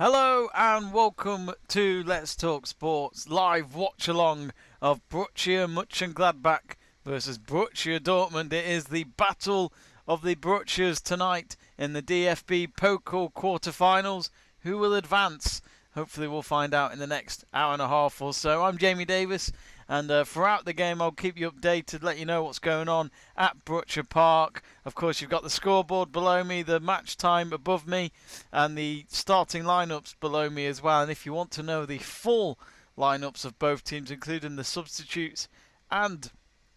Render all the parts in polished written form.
Hello and welcome to Let's Talk Sports live watch along of Borussia Monchengladbach versus Borussia Dortmund. It is the battle of the Borussias tonight in the DFB-Pokal quarterfinals. Who will advance? Hopefully we'll find out in the next hour and a half or so. I'm Jamie Davies, and throughout the game I'll keep you updated, let you know what's going on at Borussia Park. Of course, you've got the scoreboard below me, the match time above me, and the starting lineups below me as well. And if you want to know the full lineups of both teams, including the substitutes and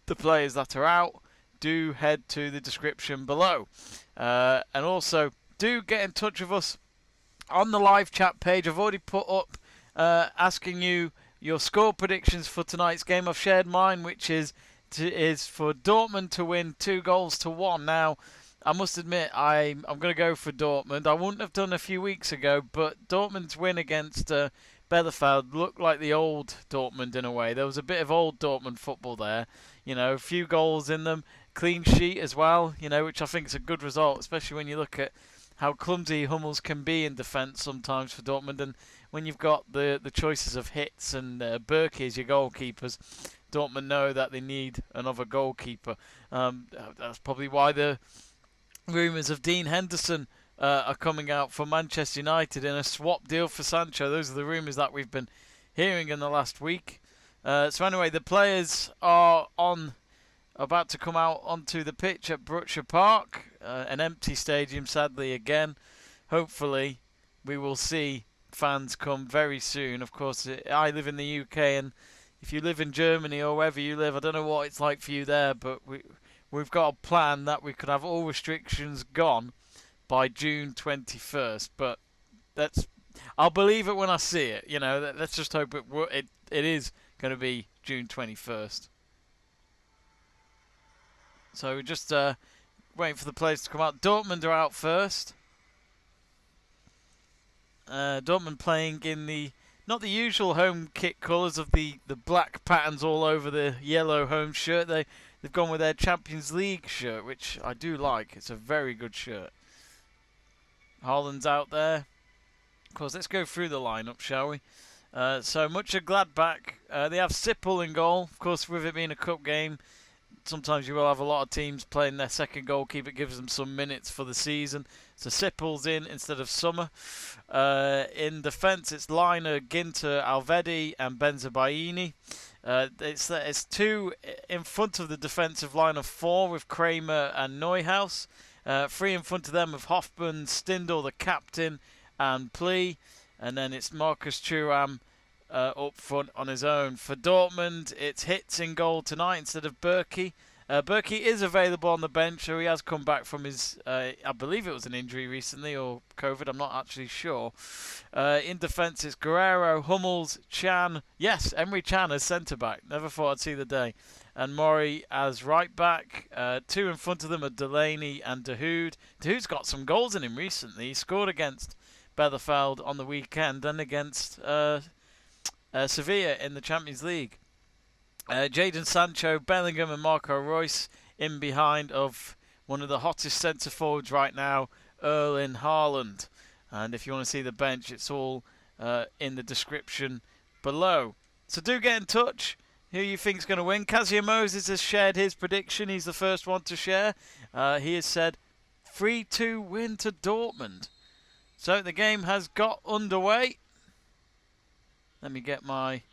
the players that are out, do head to the description below. And also, do get in touch with us on the live chat page. I've already put up asking you your score predictions for tonight's game. I've shared mine, which is for Dortmund to win 2-1. Now, I must admit, I'm going to go for Dortmund. I wouldn't have done a few weeks ago, but Dortmund's win against Bielefeld looked like the old Dortmund in a way. There was a bit of old Dortmund football there. You know, a few goals in them, clean sheet as well, you know, which I think is a good result, especially when you look at how clumsy Hummels can be in defence sometimes for Dortmund, and when you've got the choices of Hitz and Berkey as your goalkeepers, Dortmund know that they need another goalkeeper. That's probably why the rumours of Dean Henderson are coming out for Manchester United in a swap deal for Sancho. Those are the rumours that we've been hearing in the last week. So anyway, the players are about to come out onto the pitch at Borussia Park, an empty stadium sadly again. Hopefully we will see fans come very soon. Of course, I live in the UK, and if you live in Germany or wherever you live, I don't know what it's like for you there, but we've got a plan that we could have all restrictions gone by June 21st. But I'll believe it when I see it. You know, let's just hope it is going to be June 21st. So we're just waiting for the players to come out. Dortmund are out first. Dortmund playing in not the usual home kit colours of the black patterns all over the yellow home shirt. They've gone with their Champions League shirt, which I do like. It's a very good shirt. Haaland's out there. Of course, let's go through the lineup, shall we? So Monchengladbach, they have Sippel in goal. Of course, with it being a cup game, sometimes you will have a lot of teams playing their second goalkeeper. It gives them some minutes for the season. So Sippel's in instead of Sommer. In defence, it's Liner, Ginter, Alvedi, and Bensebaini. It's two in front of the defensive line of four with Kramer and Neuhaus. Three in front of them with Hoffmann, Stindl, the captain, and Plee. And then it's Marcus Thuram up front on his own. For Dortmund, it's Hitz in goal tonight instead of Berkey. Berkey is available on the bench, so he has come back from his, I believe it was an injury recently, or COVID, I'm not actually sure. In defence, it's Guerrero, Hummels, Chan. Yes, Emre Can as centre-back. Never thought I'd see the day. And Mori as right-back. Two in front of them are Delaney and Dahoud. Dahoud's got some goals in him recently. He scored against Bielefeld on the weekend and against Sevilla in the Champions League. Jadon Sancho, Bellingham and Marco Reus in behind of one of the hottest centre forwards right now, Erling Haaland. And if you want to see the bench, it's all in the description below. So do get in touch. Who you think's going to win? Kazia Moses has shared his prediction. He's the first one to share. He has said 3-2 win to Dortmund. So the game has got underway. Let me get my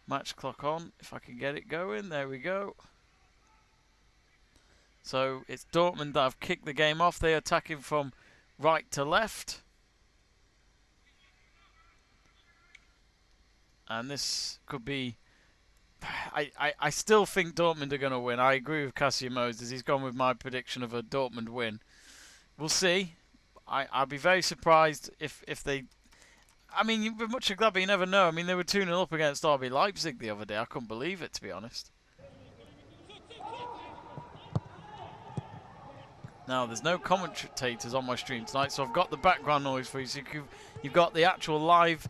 match clock on, if I can get it going. There we go. So it's Dortmund that have kicked the game off. They're attacking from right to left. And this could be... I still think Dortmund are going to win. I agree with Kazia Moses. He's gone with my prediction of a Dortmund win. We'll see. I'll be very surprised if they... I mean, with Monchengladbach, you never know. I mean, they were 2-0 up against RB Leipzig the other day. I couldn't believe it, to be honest. Now, there's no commentators on my stream tonight, so I've got the background noise for you. So you've got the actual live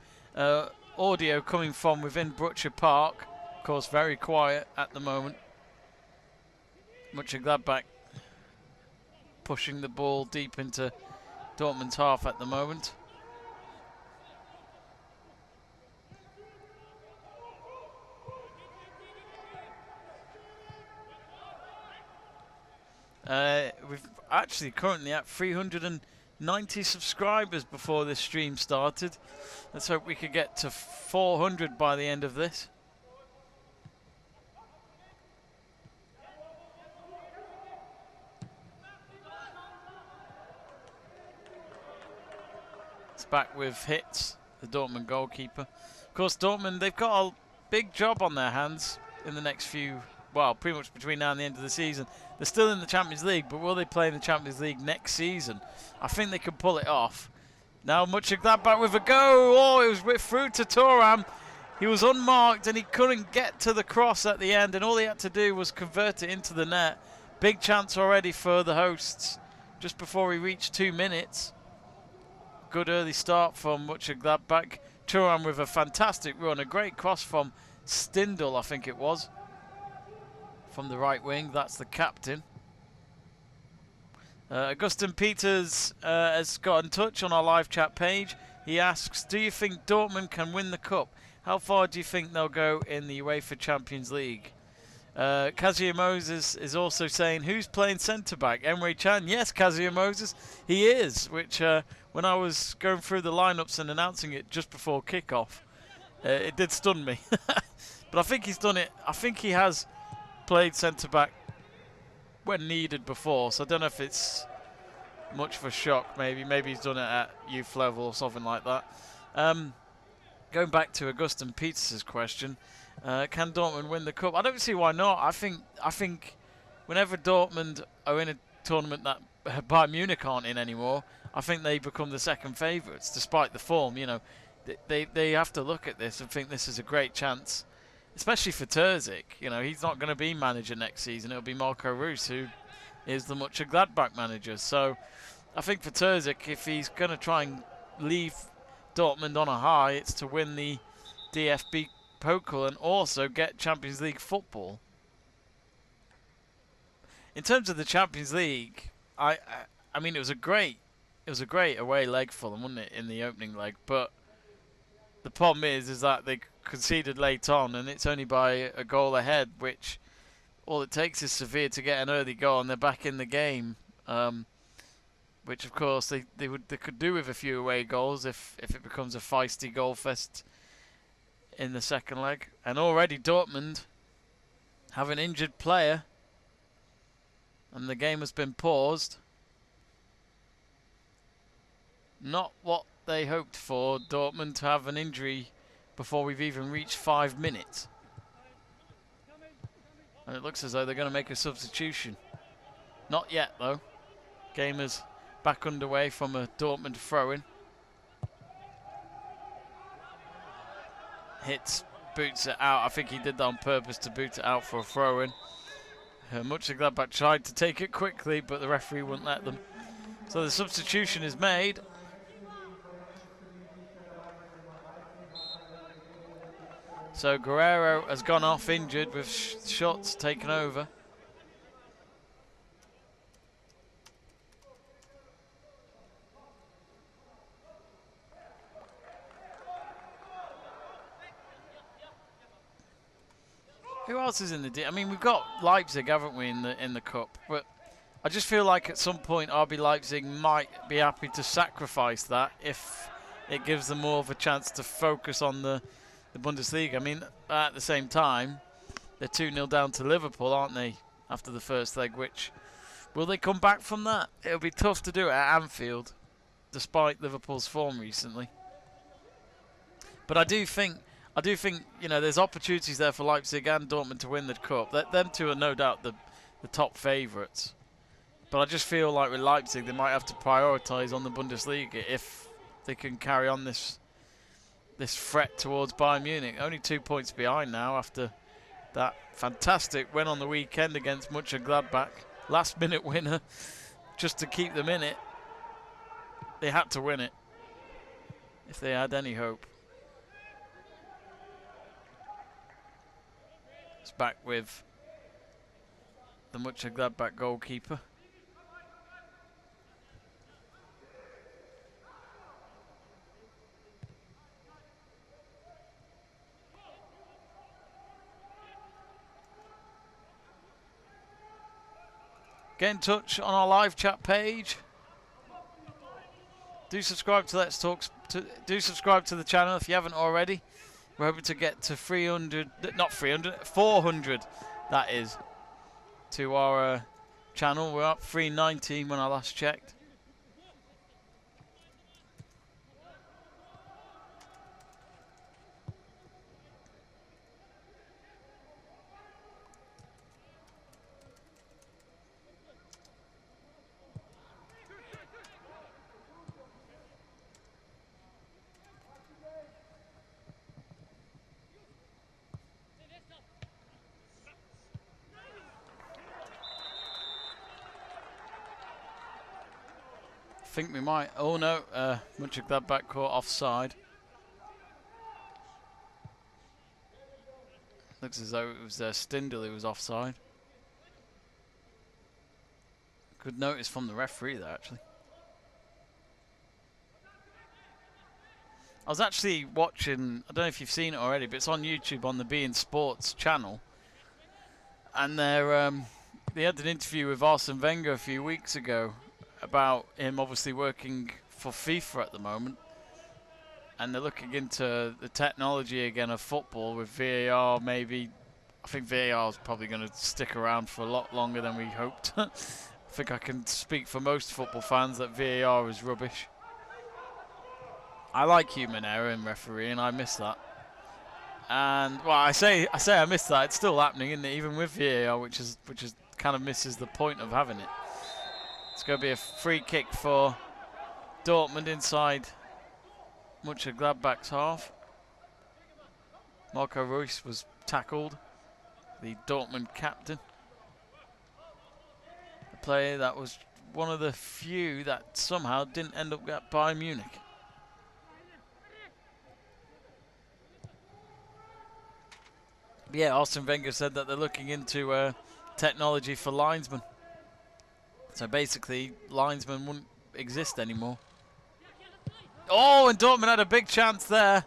audio coming from within Borussia Park. Of course, very quiet at the moment. Monchengladbach pushing the ball deep into Dortmund's half at the moment. We've actually currently at 390 subscribers before this stream started. Let's hope we could get to 400 by the end of this. It's back with Hits, the Dortmund goalkeeper. Of course, Dortmund, they've got a big job on their hands in the next few, well, pretty much between now and the end of the season. They're still in the Champions League, but will they play in the Champions League next season? I think they can pull it off. Now Monchengladbach with a go. Oh, it was whipped through to Thuram. He was unmarked and he couldn't get to the cross at the end, and all he had to do was convert it into the net. Big chance already for the hosts just before he reached 2 minutes. Good early start from Monchengladbach. Thuram with a fantastic run, a great cross from Stindl, I think it was, from the right wing. That's the captain. Augustin Peters has got in touch on our live chat page. He asks, do you think Dortmund can win the cup? How far do you think they'll go in the UEFA Champions League? Kazia Moses is also saying, who's playing centre-back? Emre Can? Yes, Kazia Moses, he is, which when I was going through the lineups and announcing it just before kick-off, it did stun me. But I think he's done it. I think he has played centre-back when needed before, so I don't know if it's much of a shock. Maybe he's done it at youth level or something like that. Going back to Augustin Peters' question, can Dortmund win the cup? I don't see why not. I think whenever Dortmund are in a tournament that Bayern Munich aren't in anymore, I think they become the second favourites, despite the form. You know, they have to look at this and think this is a great chance, especially for Terzic. You know, he's not going to be manager next season. It'll be Marco Reus, who is the Monchengladbach manager. So I think for Terzic, if he's going to try and leave Dortmund on a high, it's to win the DFB-Pokal and also get Champions League football. In terms of the Champions League, I mean, it was a great away leg for them, wasn't it, in the opening leg? But the problem is that they conceded late on, and it's only by a goal ahead, which all it takes is Sevilla to get an early goal, and they're back in the game. Which, of course, they could do with a few away goals if it becomes a feisty goal fest in the second leg. And already Dortmund have an injured player, and the game has been paused. Not what they hoped for, Dortmund to have an injury before we've even reached 5 minutes. And it looks as though they're going to make a substitution. Not yet, though. Game is back underway from a Dortmund throw-in. Hits, boots it out. I think he did that on purpose to boot it out for a throw-in. Monchengladbach tried to take it quickly, but the referee wouldn't let them. So the substitution is made. So Guerrero has gone off injured with shots taken over. Who else is in the I mean, we've got Leipzig, haven't we, in the cup? But I just feel like at some point RB Leipzig might be happy to sacrifice that if it gives them more of a chance to focus on the Bundesliga. I mean, at the same time, they're 2-0 down to Liverpool, aren't they, after the first leg, which, will they come back from that? It'll be tough to do it at Anfield, despite Liverpool's form recently. But I do think, you know, there's opportunities there for Leipzig and Dortmund to win the cup. Them two are no doubt the top favourites. But I just feel like with Leipzig, they might have to prioritise on the Bundesliga if they can carry on this threat towards Bayern Munich. Only 2 points behind now after that fantastic win on the weekend against Mönchengladbach. Last minute winner just to keep them in it. They had to win it if they had any hope. It's back with the Mönchengladbach goalkeeper. Get in touch on our live chat page. Do subscribe to Let's Talk. Do subscribe to the channel if you haven't already. We're hoping to get to 300, not 300, 400, that is, to our channel. We're up 319 when I last checked. I think we might. Oh no, Monchengladbach caught offside. Looks as though it was Stindl who was offside. Good notice from the referee there, actually. I was actually watching, I don't know if you've seen it already, but it's on YouTube on the beIN Sports channel. And they had an interview with Arsene Wenger a few weeks ago about him obviously working for FIFA at the moment, and they're looking into the technology again of football with VAR. Maybe, I think VAR is probably going to stick around for a lot longer than we hoped. I think I can speak for most football fans that VAR is rubbish. I like human error in refereeing, I miss that. And well, I say I miss that. It's still happening, isn't it? Even with VAR, which is kind of misses the point of having it. It's going to be a free kick for Dortmund inside Monchengladbach's half. Marco Reus was tackled, the Dortmund captain. A player that was one of the few that somehow didn't end up at Bayern Munich. Yeah, Arsene Wenger said that they're looking into technology for linesmen. So basically, linesmen wouldn't exist anymore. Oh, and Dortmund had a big chance there.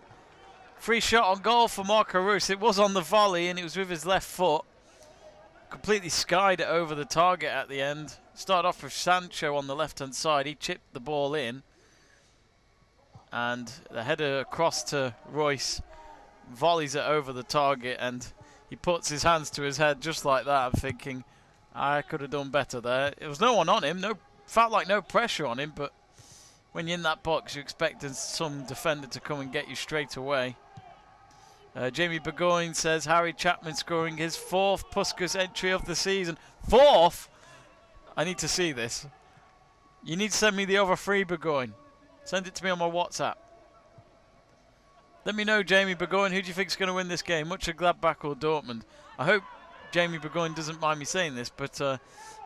Free shot on goal for Marco Reus. It was on the volley, and it was with his left foot. Completely skied it over the target at the end. Started off with Sancho on the left-hand side. He chipped the ball in. And the header across to Reus. Volleys it over the target, and he puts his hands to his head just like that. I'm thinking, I could have done better there. There was no one on him. Felt like no pressure on him, but when you're in that box, you expect some defender to come and get you straight away. Jamie Burgoyne says Harry Chapman scoring his 4th Puskas entry of the season. 4th? I need to see this. You need to send me the other 3, Burgoyne. Send it to me on my WhatsApp. Let me know, Jamie Burgoyne, who do you think is going to win this game, Monchengladbach or Dortmund? I hope Jamie Burgoyne doesn't mind me saying this, but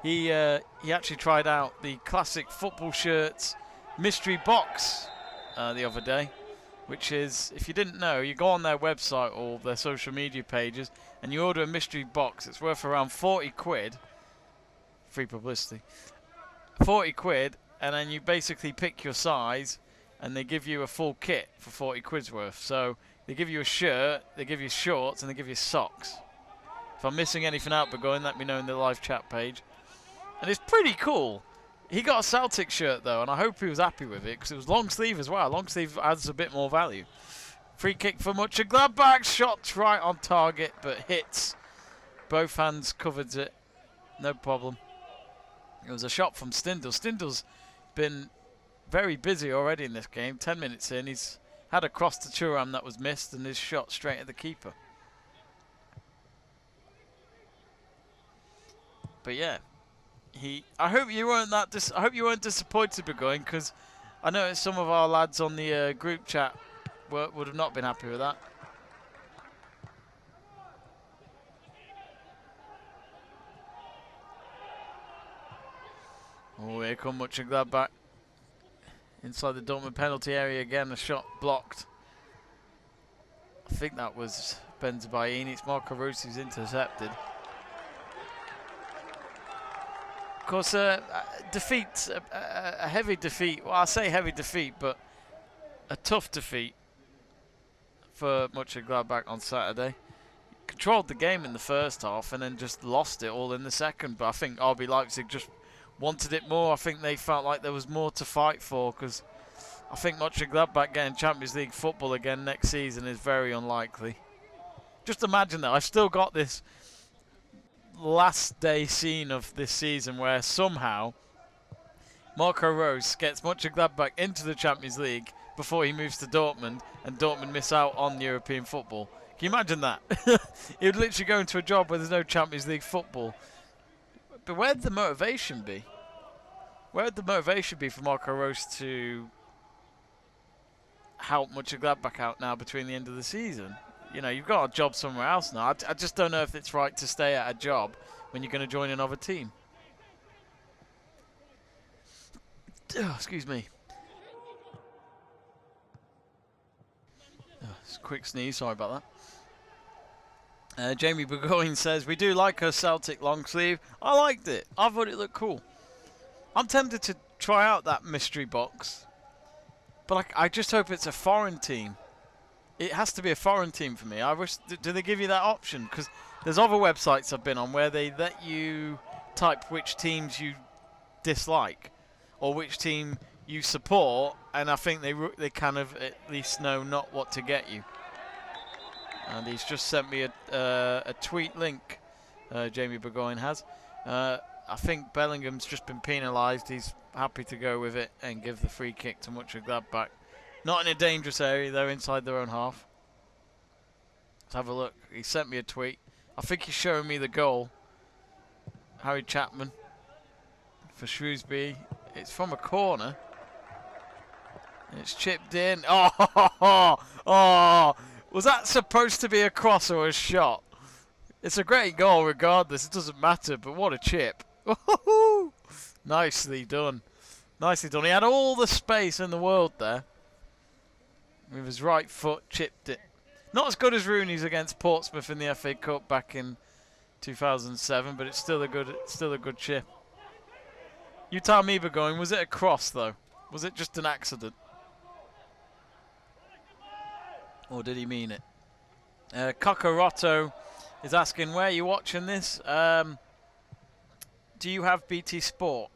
he actually tried out the classic football shirts mystery box the other day, which is, if you didn't know, you go on their website or their social media pages and you order a mystery box. It's worth around 40 quid. Free publicity. 40 quid, and then you basically pick your size, and they give you a full kit for 40 quid's worth. So they give you a shirt, they give you shorts, and they give you socks. If I'm missing anything out, Burgoyne, let me know in the live chat page. And it's pretty cool. He got a Celtic shirt though, and I hope he was happy with it, because it was long sleeve as well. Long sleeve adds a bit more value. Free kick for Monchengladbach. Shot right on target, but hits. Both hands covered it. No problem. It was a shot from Stindl. Stindl's been very busy already in this game. 10 minutes in, he's had a cross to Thuram that was missed, and his shot straight at the keeper. But yeah, I hope you weren't I hope you weren't disappointed, Burgoyne, because I know some of our lads on the group chat would have not been happy with that. Oh, here come Monchengladbach. Inside the Dortmund penalty area again, a shot blocked. I think that was Bensebaini. It's Marco Reus who's intercepted. Of course, defeat, a heavy defeat. Well, I say heavy defeat, but a tough defeat for Monchengladbach on Saturday. controlled the game in the first half and then just lost it all in the second. But I think RB Leipzig just wanted it more. I think they felt like there was more to fight for, because I think Mönchengladbach getting Champions League football again next season is very unlikely. Just imagine that. I've still got this last day scene of this season where somehow Marco Rose gets Mönchengladbach into the Champions League before he moves to Dortmund, and Dortmund miss out on European football. Can you imagine that? He would literally go into a job where there's no Champions League football. But where'd the motivation be? Where would the motivation be for Marco Rose to help Mönchengladbach out now between the end of the season? You know, you've got a job somewhere else now. I just don't know if it's right to stay at a job when you're going to join another team. Oh, excuse me. Oh, it's a quick sneeze, sorry about that. Jamie Burgoyne says, we do like her Celtic long sleeve. I liked it. I thought it looked cool. I'm tempted to try out that mystery box, but I just hope it's a foreign team. It has to be a foreign team for me. I wish. Do they give you that option? Because there's other websites I've been on where they let you type which teams you dislike or which team you support, and I think they kind of at least know not what to get you. And he's just sent me a tweet link. Jamie Burgoyne has. I think Bellingham's just been penalised. He's happy to go with it and give the free kick to Mönchengladbach. Not in a dangerous area, they're inside their own half. Let's have a look. He sent me a tweet. I think he's showing me the goal. Harry Chapman for Shrewsbury. It's from a corner. And it's chipped in. Oh, was that supposed to be a cross or a shot? It's a great goal regardless. It doesn't matter, but what a chip. Nicely done. Nicely done. He had all the space in the world there. With his right foot, chipped it. Not as good as Rooney's against Portsmouth in the FA Cup back in 2007, but it's still a good chip. You tell me, Burgoyne, was it a cross though? Was it just an accident? Or did he mean it? Cocorotto is asking, where are you watching this? Do you have BT Sport?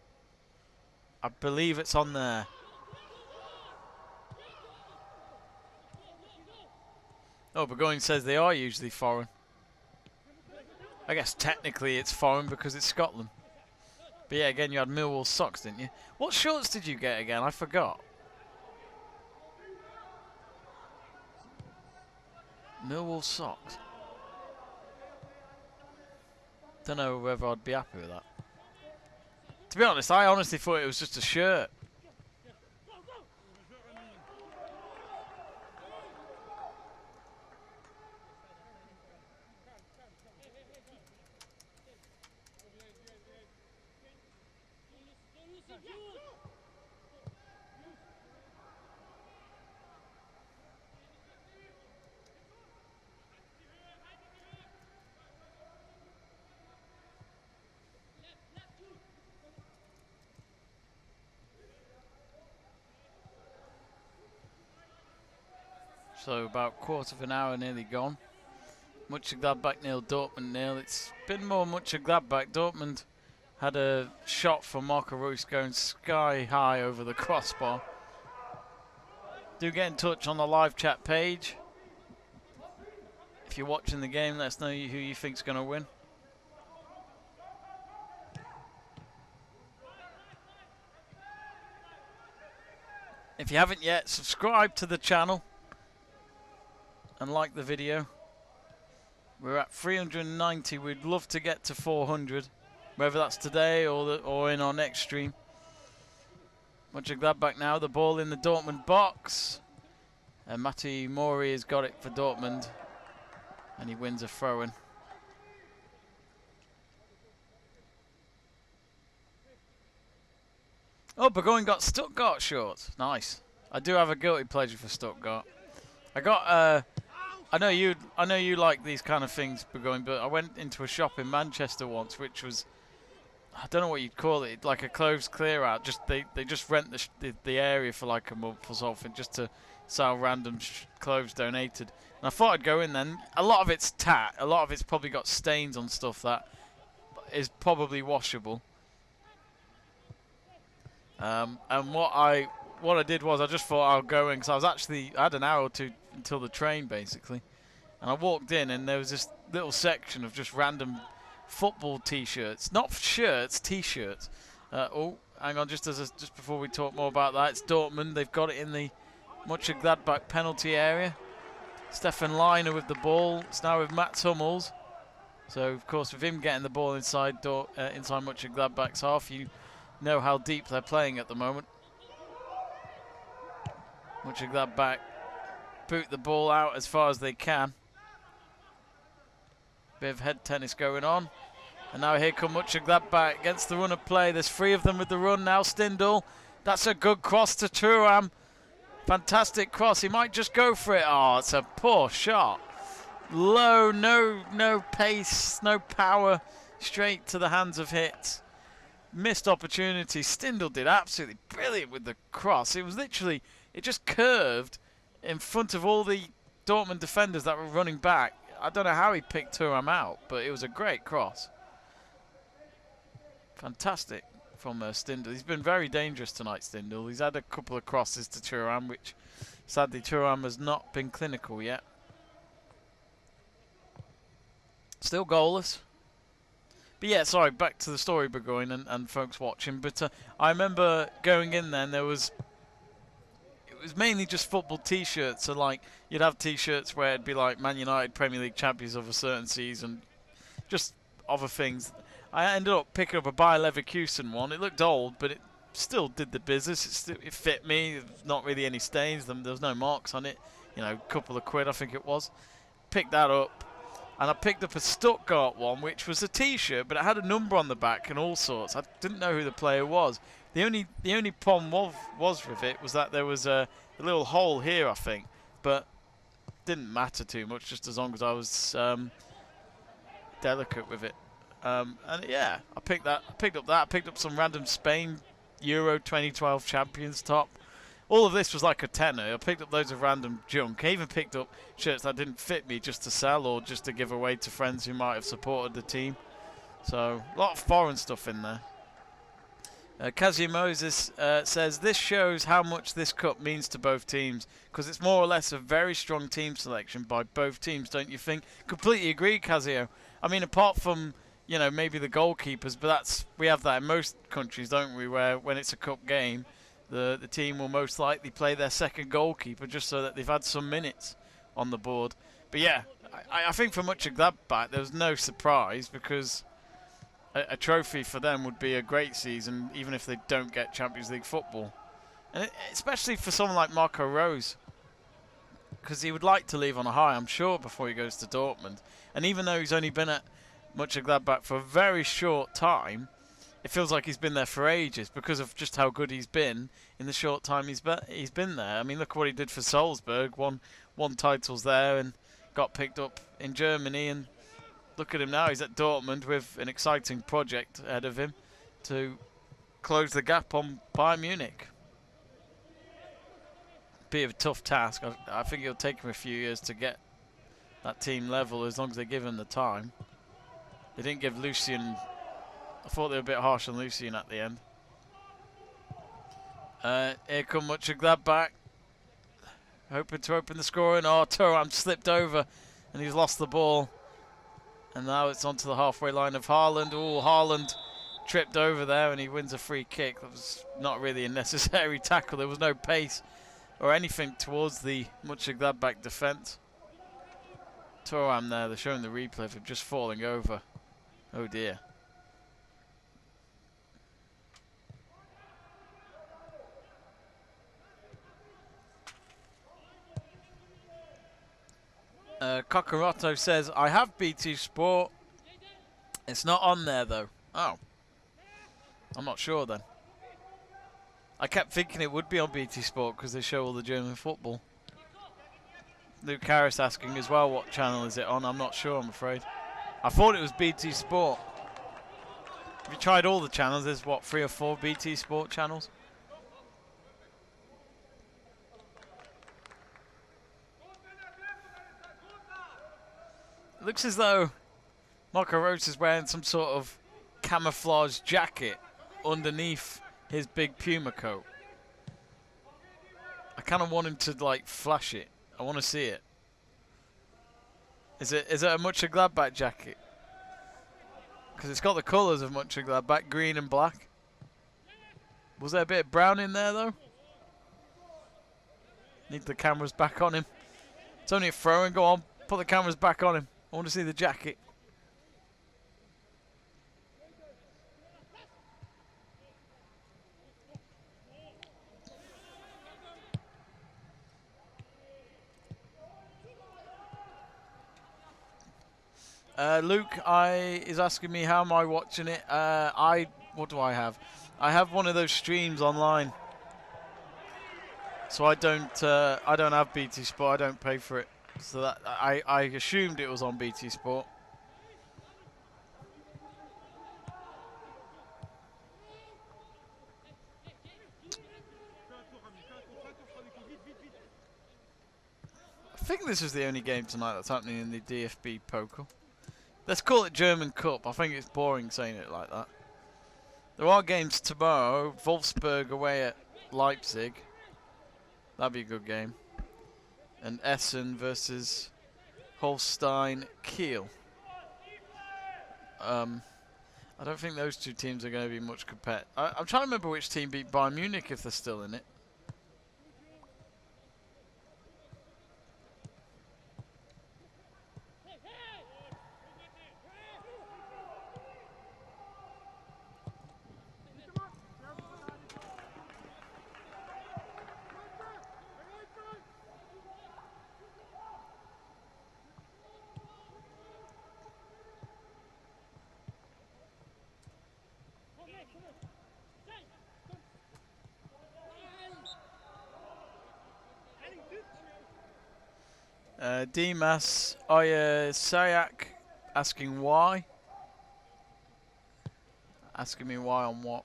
I believe it's on there. Oh, Burgoyne says they are usually foreign. I guess technically it's foreign because it's Scotland. But yeah, again, you had Millwall socks, didn't you? What shorts did you get again? I forgot. Millwall socks. Don't know whether I'd be happy with that. To be honest, I honestly thought it was just a shirt. So about quarter of an hour nearly gone. Mönchengladbach 0, Dortmund 0. It's been more Mönchengladbach. Dortmund had a shot from Marco Reus going sky high over the crossbar. Do get in touch on the live chat page. If you're watching the game, let us know who you think's going to win. If you haven't yet, subscribe to the channel and like the video. We're at 390. We'd love to get to 400, whether that's today or in our next stream. Mönchengladbach now, the ball in the Dortmund box, and Matti Mori has got it for Dortmund, and he wins a throw-in. Oh, Burgoyne got Stuttgart shorts. Nice. I do have a guilty pleasure for Stuttgart. I got I know you like these kind of things, Burgoyne, but I went into a shop in Manchester once, which was, I don't know what you'd call it, like a clothes clear out. Just they just rent the area for like a month or something, just to sell random clothes donated. And I thought I'd go in then. A lot of it's tat. A lot of it's probably got stains on stuff that is probably washable. And what I did was I just thought I'll go in because I had an hour or two until the train basically, and I walked in and there was this little section of just random football T-shirts, not shirts, T-shirts. Oh, hang on, just before we talk more about that, it's Dortmund. They've got it in the Monchengladbach penalty area. Stefan Leiner with the ball. It's now with Mats Hummels. So of course, with him getting the ball inside Monchengladbach's half, you know how deep they're playing at the moment. Monchengladbach boot the ball out as far as they can. Bit of head tennis going on. And now here come Monchengladbach against the run of play. There's 3 of them with the run now. Stindl. That's a good cross to Thuram. Fantastic cross. He might just go for it. Oh, it's a poor shot. Low, no pace, no power. Straight to the hands of Hit. Missed opportunity. Stindl did absolutely brilliant with the cross. It was literally, it just curved in front of all the Dortmund defenders that were running back. I don't know how he picked Thuram out, but it was a great cross. Fantastic from Stindl. He's been very dangerous tonight, Stindl. He's had a couple of crosses to Thuram, which sadly Thuram has not been clinical yet. Still goalless. But yeah, sorry, back to the story, Burgoyne and folks watching. But I remember going in then, it was mainly just football T-shirts. So like, you'd have T-shirts where it'd be like Man United Premier League champions of a certain season, just other things. I ended up picking up a Bayer Leverkusen one. It looked old, but it still did the business. It fit me. There was not really any stains. There was no marks on it. You know, a couple of quid, I think it was. Picked that up. And I picked up a Stuttgart one, which was a T-shirt, but it had a number on the back and all sorts. I didn't know who the player was. The only problem was with it was that there was a little hole here, I think, but didn't matter too much, just as long as I was delicate with it. And yeah, I picked up that. I picked up some random Spain Euro 2012 champions top. All of this was like a tenner. I picked up loads of random junk. I even picked up shirts that didn't fit me just to sell or just to give away to friends who might have supported the team. So, a lot of foreign stuff in there. Kazia Moses says, this shows how much this cup means to both teams, because it's more or less a very strong team selection by both teams, don't you think? Completely agree, Kazio. I mean, apart from, you know, maybe the goalkeepers, but we have that in most countries, don't we, where when it's a cup game, the team will most likely play their second goalkeeper just so that they've had some minutes on the board. But yeah, I think for Monchengladbach there was no surprise, because a trophy for them would be a great season even if they don't get Champions League football. And especially for someone like Marco Rose, because he would like to leave on a high, I'm sure, before he goes to Dortmund. And even though he's only been at Monchengladbach for a very short time, it feels like he's been there for ages because of just how good he's been in the short time he's been there. I mean, look what he did for Salzburg. Won titles there and got picked up in Germany. And look at him now. He's at Dortmund with an exciting project ahead of him to close the gap on Bayern Munich. Be a tough task. I think it'll take him a few years to get that team level, as long as they give him the time. They didn't give Lucien... I thought they were a bit harsh on Lucien at the end. Here come Monchengladbach, hoping to open the scoring. Oh, Thuram slipped over and he's lost the ball. And now it's onto the halfway line of Haaland. Oh, Haaland tripped over there and he wins a free kick. That was not really a necessary tackle. There was no pace or anything towards the Monchengladbach defence. Thuram there, they're showing the replay of him just falling over. Oh dear. Cocorotto says, I have BT Sport. It's not on there though. Oh. I'm not sure then. I kept thinking it would be on BT Sport because they show all the German football. Luke Harris asking as well, what channel is it on? I'm not sure, I'm afraid. I thought it was BT Sport. Have you tried all the channels? There's what, 3 or 4 BT Sport channels? looks as though Marco Rose is wearing some sort of camouflage jacket underneath his big Puma coat. I kind of want him to like flash it. I want to see it. Is it a Mönchengladbach jacket? Because it's got the colours of Mönchengladbach, green and black. Was there a bit of brown in there though? Need the cameras back on him. It's only a throw and go on. Put the cameras back on him. I want to see the jacket. Luke is asking me how am I watching it. What do I have? I have one of those streams online. So I don't have BT Sport. I don't pay for it. So that I assumed it was on BT Sport. I think this is the only game tonight that's happening in the DFB Pokal. Let's call it German Cup. I think it's boring saying it like that. There are games tomorrow. Wolfsburg away at Leipzig. That'd be a good game. And Essen versus Holstein Kiel. I don't think those two teams are going to be much compared. I'm trying to remember which team beat Bayern Munich if they're still in it. Dimas Sayak asking why. Asking me why on what.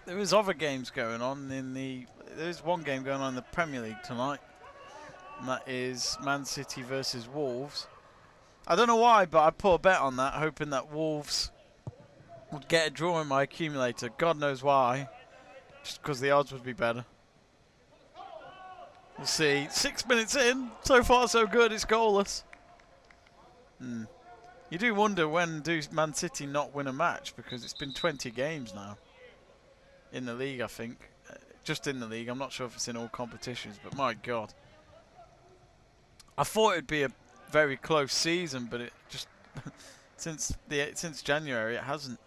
There is other games going on in the. There's one game going on in the Premier League tonight, and that is Man City versus Wolves. I don't know why, but I put a bet on that, hoping that Wolves would get a draw in my accumulator. God knows why, just because the odds would be better. We'll see. 6 minutes in, so far so good. It's goalless. You do wonder when do Man City not win a match, because it's been 20 games now. In the league, I think. Just in the league. I'm not sure if it's in all competitions, but my God. I thought it'd be a very close season, but it just since January it hasn't.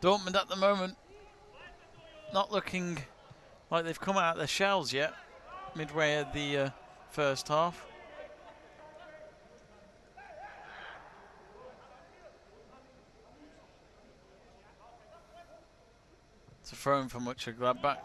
Dortmund at the moment not looking like they've come out of their shells yet, midway of the first half. It's a throw-in for Mönchengladbach.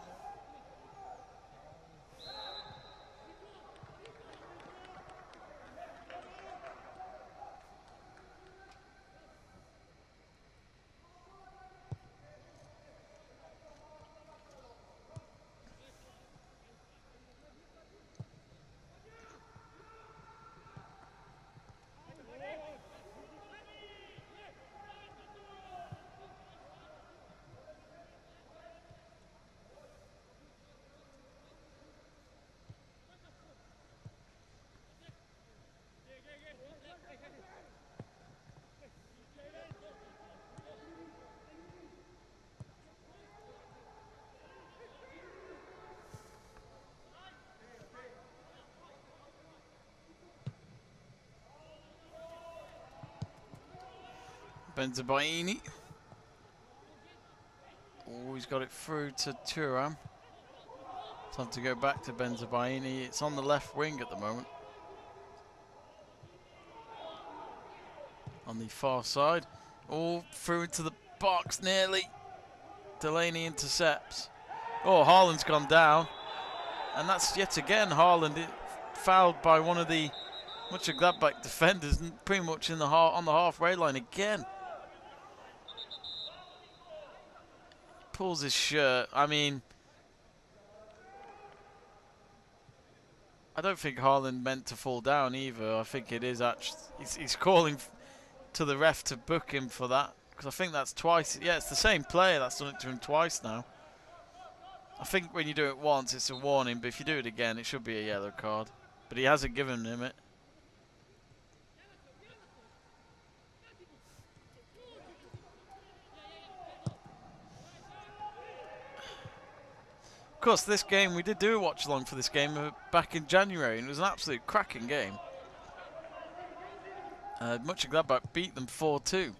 Bensebaini. Oh, he's got it through to Thuram. Time to go back to Bensebaini. It's on the left wing at the moment. On the far side. All through into the box nearly. Delaney intercepts. Oh, Haaland's gone down. And that's yet again Haaland fouled by one of the Mönchengladbach defenders, pretty much in the on the halfway line again. Pulls his shirt. I mean, I don't think Haaland meant to fall down either. I think it is actually he's calling to the ref to book him for that, because I think that's twice. Yeah, it's the same player that's done it to him twice now. I think when you do it once, it's a warning, but if you do it again, it should be a yellow card. But he hasn't given him it. Of course, this game, we did do a watch-along for this game back in January, and it was an absolute cracking game. Mönchengladbach beat them 4-2.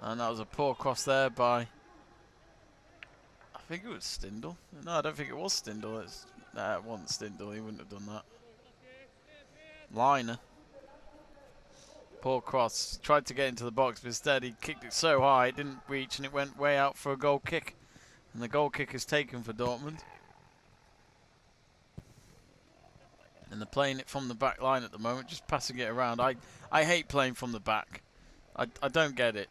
And that was a poor cross there by, I think it was Stindl. No, I don't think it was Stindl. It wasn't Stindl. He wouldn't have done that. Liner. Poor cross. Tried to get into the box, but instead he kicked it so high it didn't reach, and it went way out for a goal kick. And the goal kick is taken for Dortmund. And they're playing it from the back line at the moment, just passing it around. I hate playing from the back. I don't get it.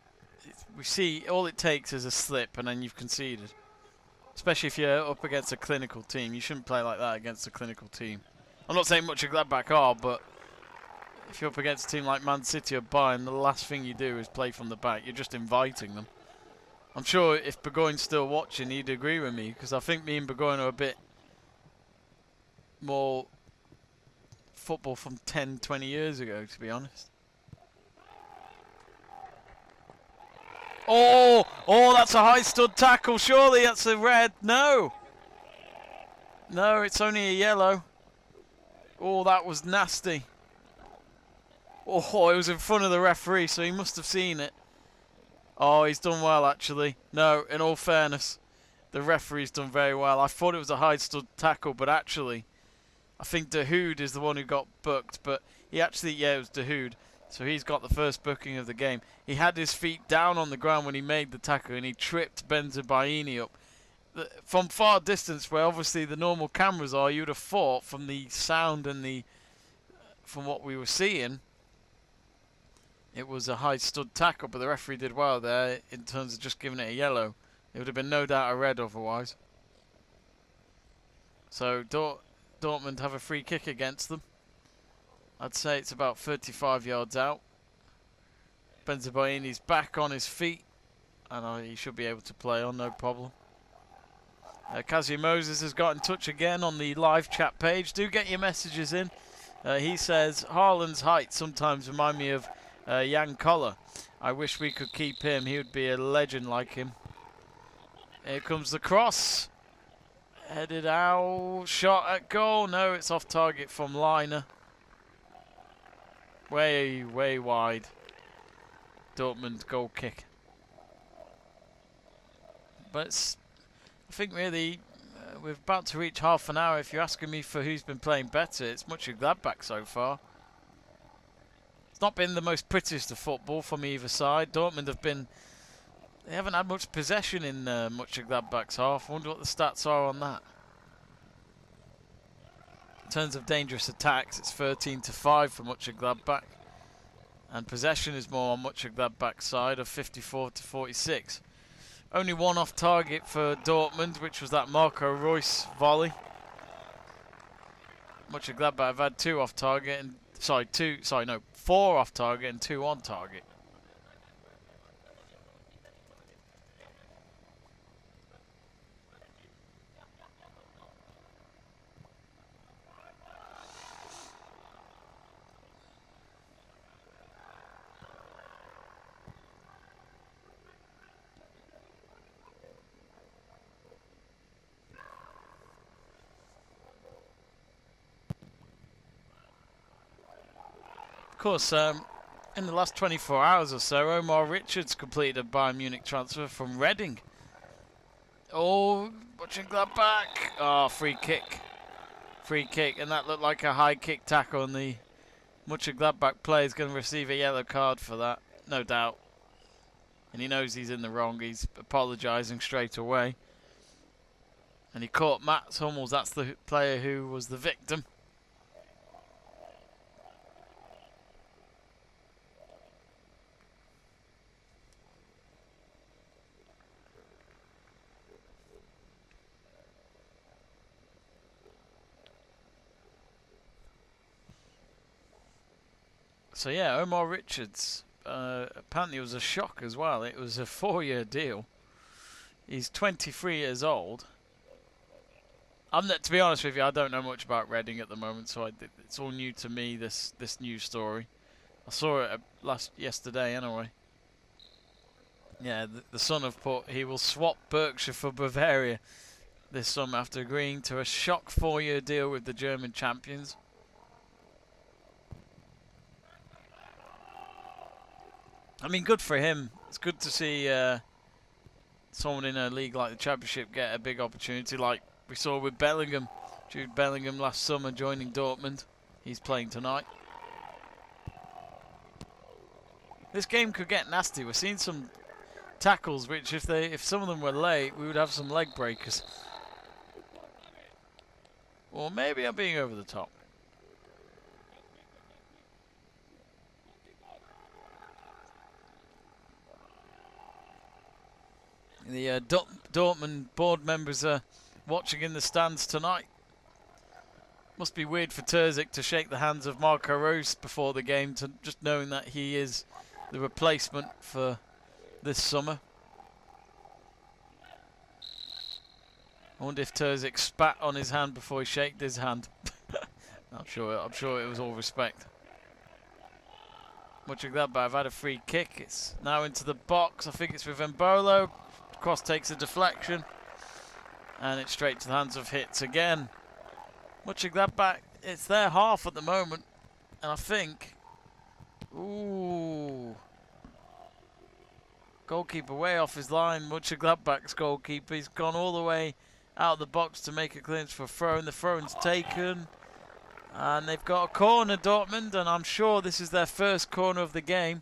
We see all it takes is a slip and then you've conceded. Especially if you're up against a clinical team. You shouldn't play like that against a clinical team. I'm not saying much of Gladbach are, but if you're up against a team like Man City or Bayern, the last thing you do is play from the back. You're just inviting them. I'm sure if Burgoyne's still watching, he'd agree with me, because I think me and Burgoyne are a bit more football from 10, 20 years ago, to be honest. Oh, that's a high stud tackle. Surely that's a red. No. No, it's only a yellow. Oh, that was nasty. Oh, it was in front of the referee, so he must have seen it. Oh, he's done well, actually. No, in all fairness, the referee's done very well. I thought it was a high stud tackle, but actually, I think Dahoud is the one who got booked. But he actually, yeah, it was Dahoud. So he's got the first booking of the game. He had his feet down on the ground when he made the tackle, and he tripped Bensebaini up. From far distance, where obviously the normal cameras are, you would have thought from the sound and from what we were seeing, it was a high stud tackle, but the referee did well there in terms of just giving it a yellow. It would have been no doubt a red otherwise. So Dortmund have a free kick against them. I'd say it's about 35 yards out. Bensebaini's back on his feet, and he should be able to play on, no problem. Kazi Moses has got in touch again on the live chat page. Do get your messages in. He says, Haaland's height sometimes remind me of Jan Koller. I wish we could keep him. He would be a legend like him. Here comes the cross. Headed out. Shot at goal. No, it's off target from Liner. Way, way wide. Dortmund goal kick. But I think really we're about to reach half an hour. If you're asking me for who's been playing better, it's Mönchengladbach so far. It's not been the most prettiest of football from either side. Dortmund they haven't had much possession in Mönchengladbach's half. I wonder what the stats are on that. In terms of dangerous attacks, it's 13-5 for Mönchengladbach. And possession is more on Mönchengladbach's side of 54-46. Only one off target for Dortmund, which was that Marco Reus volley. Mönchengladbach have had two off target and four off target and two on target. Of course, In the last 24 hours or so, Omar Richards completed a Bayern Munich transfer from Reading. Oh, Monchengladbach. Oh, free kick. Free kick, and that looked like a high kick tackle, and the Monchengladbach player is going to receive a yellow card for that, no doubt. And he knows he's in the wrong. He's apologising straight away. And he caught Mats Hummels. That's the player who was the victim. So yeah, Omar Richards, apparently it was a shock as well. It was a 4-year deal. He's 23 years old. To be honest with you, I don't know much about Reading at the moment, so it's all new to me, this news story. I saw it yesterday anyway. Yeah, the Sun have put he will swap Berkshire for Bavaria this summer after agreeing to a shock 4-year deal with the German champions. I mean, good for him. It's good to see someone in a league like the Championship get a big opportunity, like we saw with Bellingham. Jude Bellingham last summer joining Dortmund. He's playing tonight. This game could get nasty. We're seeing some tackles which, if some of them were late, we would have some leg breakers. Or maybe I'm being over the top. The Dortmund board members are watching in the stands tonight. Must be weird for Terzic to shake the hands of Marco Reus before the game, just knowing that he is the replacement for this summer. I wonder if Terzic spat on his hand before he shook his hand. I'm sure it was all respect. Monchengladbach have had a free kick. It's now into the box. I think it's with Embolo. Cross takes a deflection, and it's straight to the hands of Hitz again. Monchengladbach, it's their half at the moment, and I think, ooh, goalkeeper way off his line. Monchengladbach's goalkeeper, he's gone all the way out of the box to make a clearance for a throw, and the throw-in's taken, and they've got a corner, Dortmund, and I'm sure this is their first corner of the game.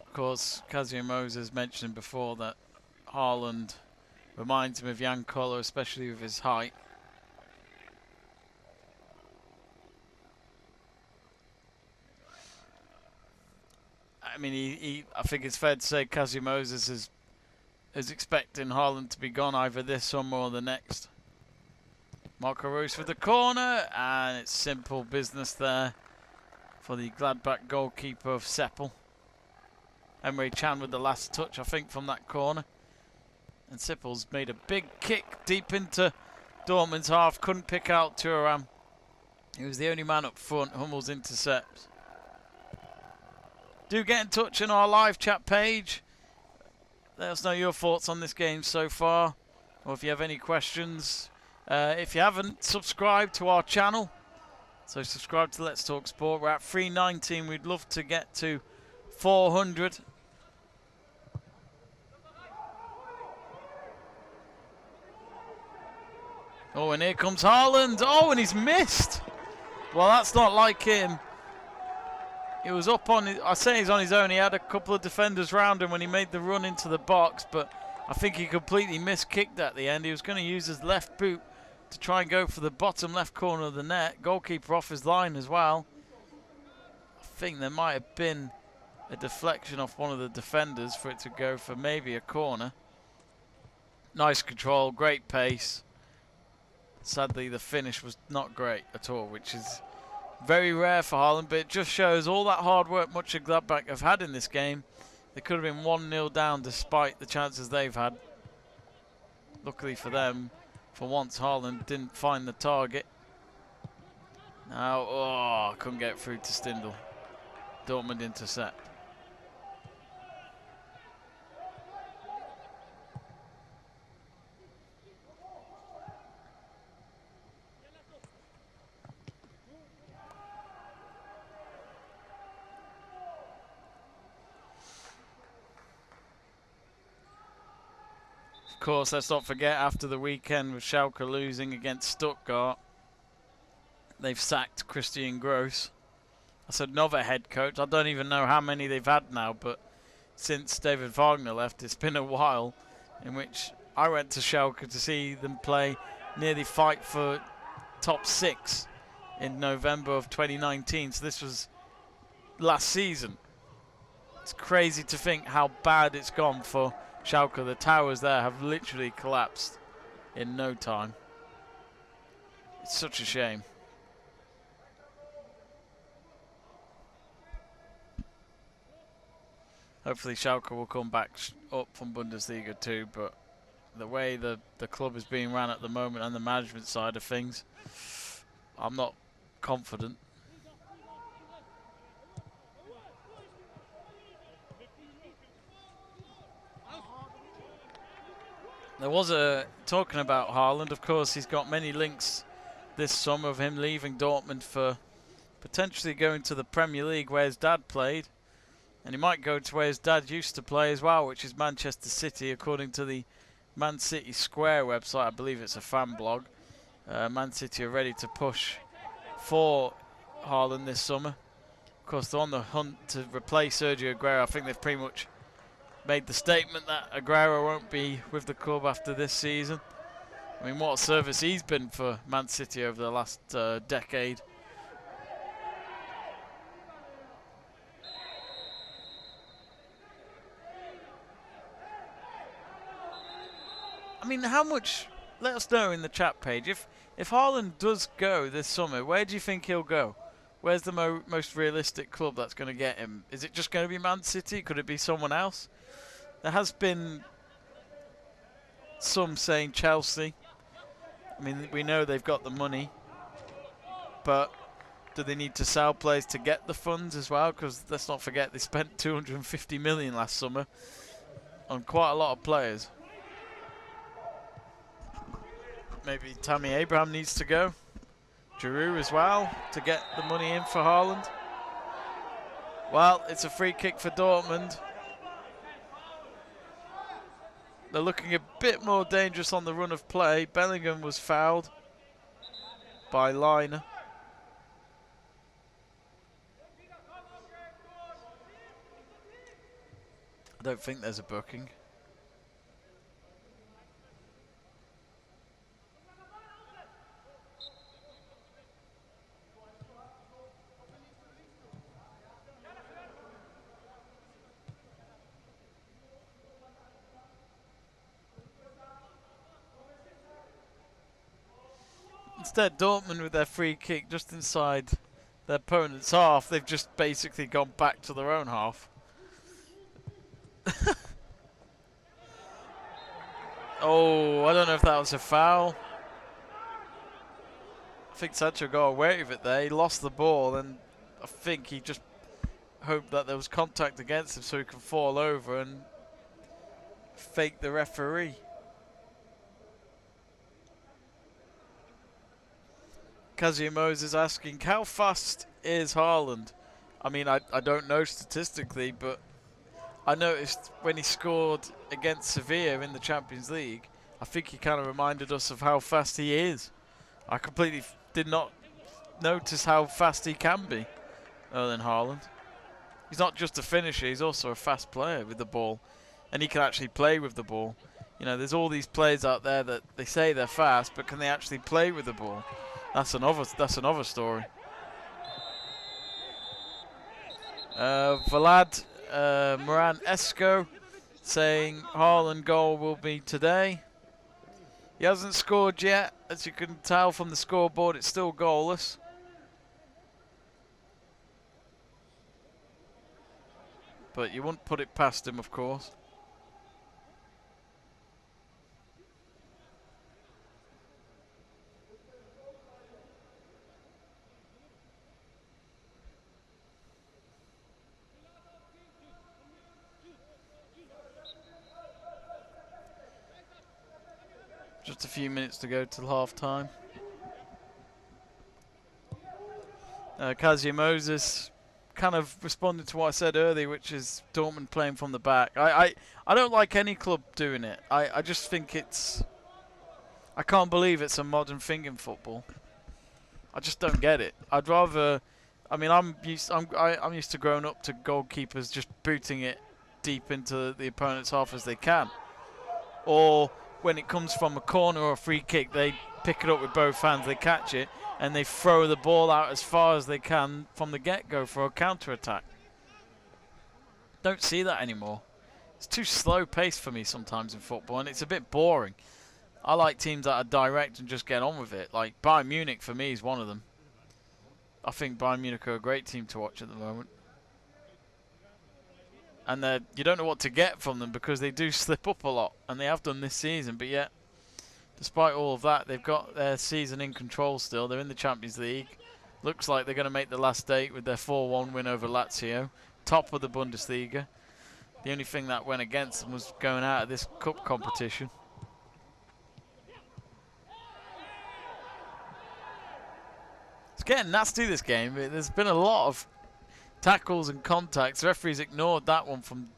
Of course, Kazim Moses mentioned before that Haaland reminds him of Jan Koller, especially with his height. I mean, I think it's fair to say Kazim Moses is expecting Haaland to be gone either this summer or the next. Marco Reus with the corner, and it's simple business there for the Gladbach goalkeeper of Seppel. Emre Can with the last touch, I think, from that corner. And Sippel's made a big kick deep into Dortmund's half. Couldn't pick out Thuram. He was the only man up front. Hummels intercepts. Do get in touch in our live chat page. Let us know your thoughts on this game so far, or if you have any questions. If you haven't subscribed to our channel, so subscribe to Let's Talk Sport. We're at 319. We'd love to get to 400. Oh, and here comes Haaland. Oh, and he's missed. Well, that's not like him. He was up on his, I say he's on his own. He had a couple of defenders round him when he made the run into the box, but I think he completely miskicked at the end. He was going to use his left boot to try and go for the bottom left corner of the net. Goalkeeper off his line as well. I think there might have been a deflection off one of the defenders for it to go for maybe a corner. Nice control, great pace. Sadly, the finish was not great at all, which is very rare for Haaland, but it just shows all that hard work Monchengladbach have had in this game. They could have been 1-0 down despite the chances they've had. Luckily for them, For once, Haaland didn't find the target. Now, oh, couldn't get through to Stindl. Dortmund intercept. Of course, let's not forget, after the weekend with Schalke losing against Stuttgart, they've sacked Christian Gross. That's another head coach. I don't even know how many they've had now, but since David Wagner left, it's been a while in which I went to Schalke to see them play, nearly fight for top 6 in November of 2019. So this was last season. It's crazy to think how bad it's gone for Schalke. The towers there have literally collapsed in no time. It's such a shame. Hopefully Schalke will come back up from Bundesliga too, but the way the club is being run at the moment and the management side of things, I'm not confident. There was talking about Haaland, of course, he's got many links this summer of him leaving Dortmund for potentially going to the Premier League where his dad played. And he might go to where his dad used to play as well, which is Manchester City, according to the Man City Square website. I believe it's a fan blog. Man City are ready to push for Haaland this summer. Of course, they're on the hunt to replace Sergio Aguero. I think they've pretty much made the statement that Aguero won't be with the club after this season. I mean, what a service he's been for Man City over the last decade. I mean, how much, let us know in the chat page, if Haaland does go this summer, where do you think he'll go? Where's the most realistic club that's going to get him? Is it just going to be Man City? Could it be someone else? There has been some saying Chelsea. I mean, we know they've got the money, but do they need to sell players to get the funds as well? Because let's not forget, they spent 250 million last summer on quite a lot of players. Maybe Tammy Abraham needs to go. Giroud as well to get the money in for Haaland. Well, it's a free kick for Dortmund. They're looking a bit more dangerous on the run of play. Bellingham was fouled by Liner. I don't think there's a booking. Instead, Dortmund with their free kick just inside their opponent's half. They've just basically gone back to their own half. Oh, I don't know if that was a foul. I think Sancho got away with it there. He lost the ball, and I think he just hoped that there was contact against him so he could fall over and fake the referee. Kazimos is asking, how fast is Haaland? I mean, I don't know statistically, but I noticed when he scored against Sevilla in the Champions League, I think he kind of reminded us of how fast he is. I completely did not notice how fast he can be, other than Haaland. He's not just a finisher, he's also a fast player with the ball. And he can actually play with the ball. You know, there's all these players out there that they say they're fast, but can they actually play with the ball? That's another story. Vlad Moran Esco saying Haaland goal will be today. He hasn't scored yet. As you can tell from the scoreboard, it's still goalless. But you wouldn't put it past him, of course. just a few minutes to go till half time. Kazia Moses kind of responded to what I said earlier, which is Dortmund playing from the back. I don't like any club doing it. I just think it's... I can't believe it's a modern thing in football. I just don't get it. I'd rather... I mean, I'm used to growing up to goalkeepers just booting it deep into the opponent's half as they can. Or when it comes from a corner or a free kick, they pick it up with both hands, they catch it, and they throw the ball out as far as they can from the get-go for a counter-attack. Don't see that anymore. It's too slow-paced for me sometimes in football, and it's a bit boring. I like teams that are direct and just get on with it. Like Bayern Munich, for me, is one of them. I think Bayern Munich are a great team to watch at the moment. And you don't know what to get from them because they do slip up a lot, and they have done this season, but yet, despite all of that, they've got their season in control still. They're in the Champions League. Looks like they're going to make the last 8 with their 4-1 win over Lazio. Top of the Bundesliga. The only thing that went against them was going out of this cup competition. It's getting nasty, this game. There's been a lot of tackles and contacts. The referee's ignored that one from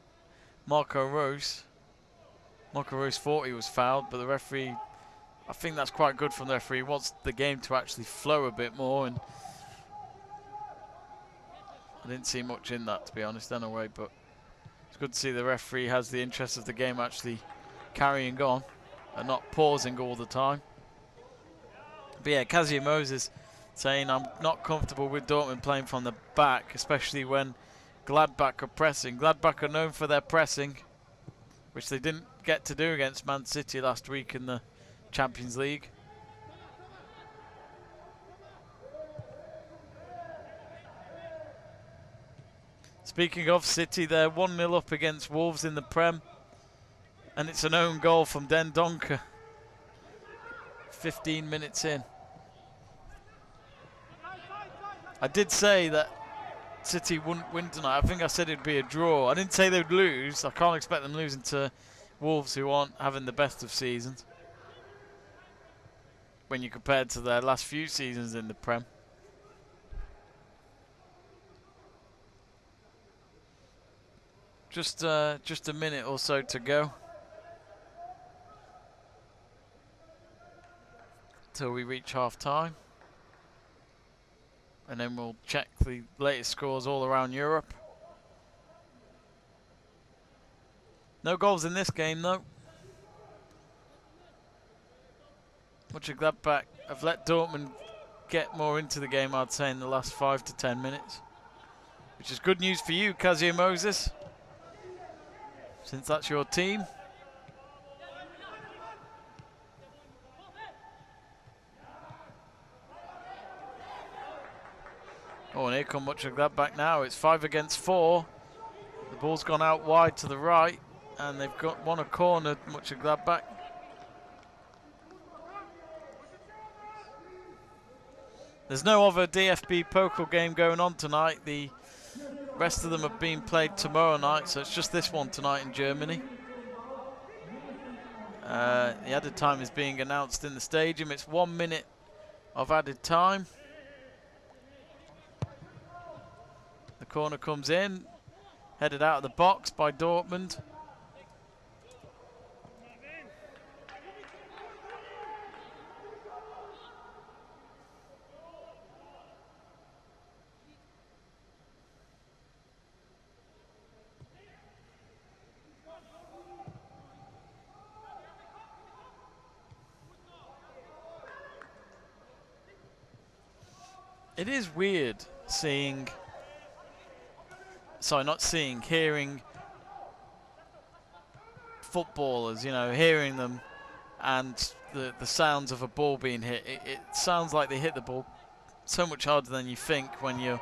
Marco Reus. Marco Reus thought he was fouled, but the referee... I think that's quite good from the referee. He wants the game to actually flow a bit more, and I didn't see much in that, to be honest, anyway, but it's good to see the referee has the interest of the game actually carrying on and not pausing all the time. But yeah, Kazia Moses saying, I'm not comfortable with Dortmund playing from the back, especially when Gladbach are pressing. Gladbach are known for their pressing, which they didn't get to do against Man City last week in the Champions League. Speaking of City, they're 1-0 up against Wolves in the Prem, and it's an own goal from Den Donker 15 minutes in. I did say that City wouldn't win tonight. I think I said it'd be a draw. I didn't say they'd lose. I can't expect them losing to Wolves, who aren't having the best of seasons when you compare to their last few seasons in the Prem. Just a minute or so to go till we reach half time, and then we'll check the latest scores all around Europe. No goals in this game though. Mönchengladbach have let Dortmund get more into the game, I'd say, in the last 5 to 10 minutes. Which is good news for you, Kazia Moses, since that's your team. Oh, and here come Mönchengladbach now. It's 5 against 4. The ball's gone out wide to the right, and they've won a corner, Mönchengladbach. There's no other DFB-Pokal game going on tonight. The rest of them have been played tomorrow night, so it's just this one tonight in Germany. The added time is being announced in the stadium. It's 1 minute of added time. The corner comes in, headed out of the box by Dortmund. It is weird seeing, sorry, not seeing, hearing footballers, you know, hearing them and the sounds of a ball being hit. It sounds like they hit the ball so much harder than you think when you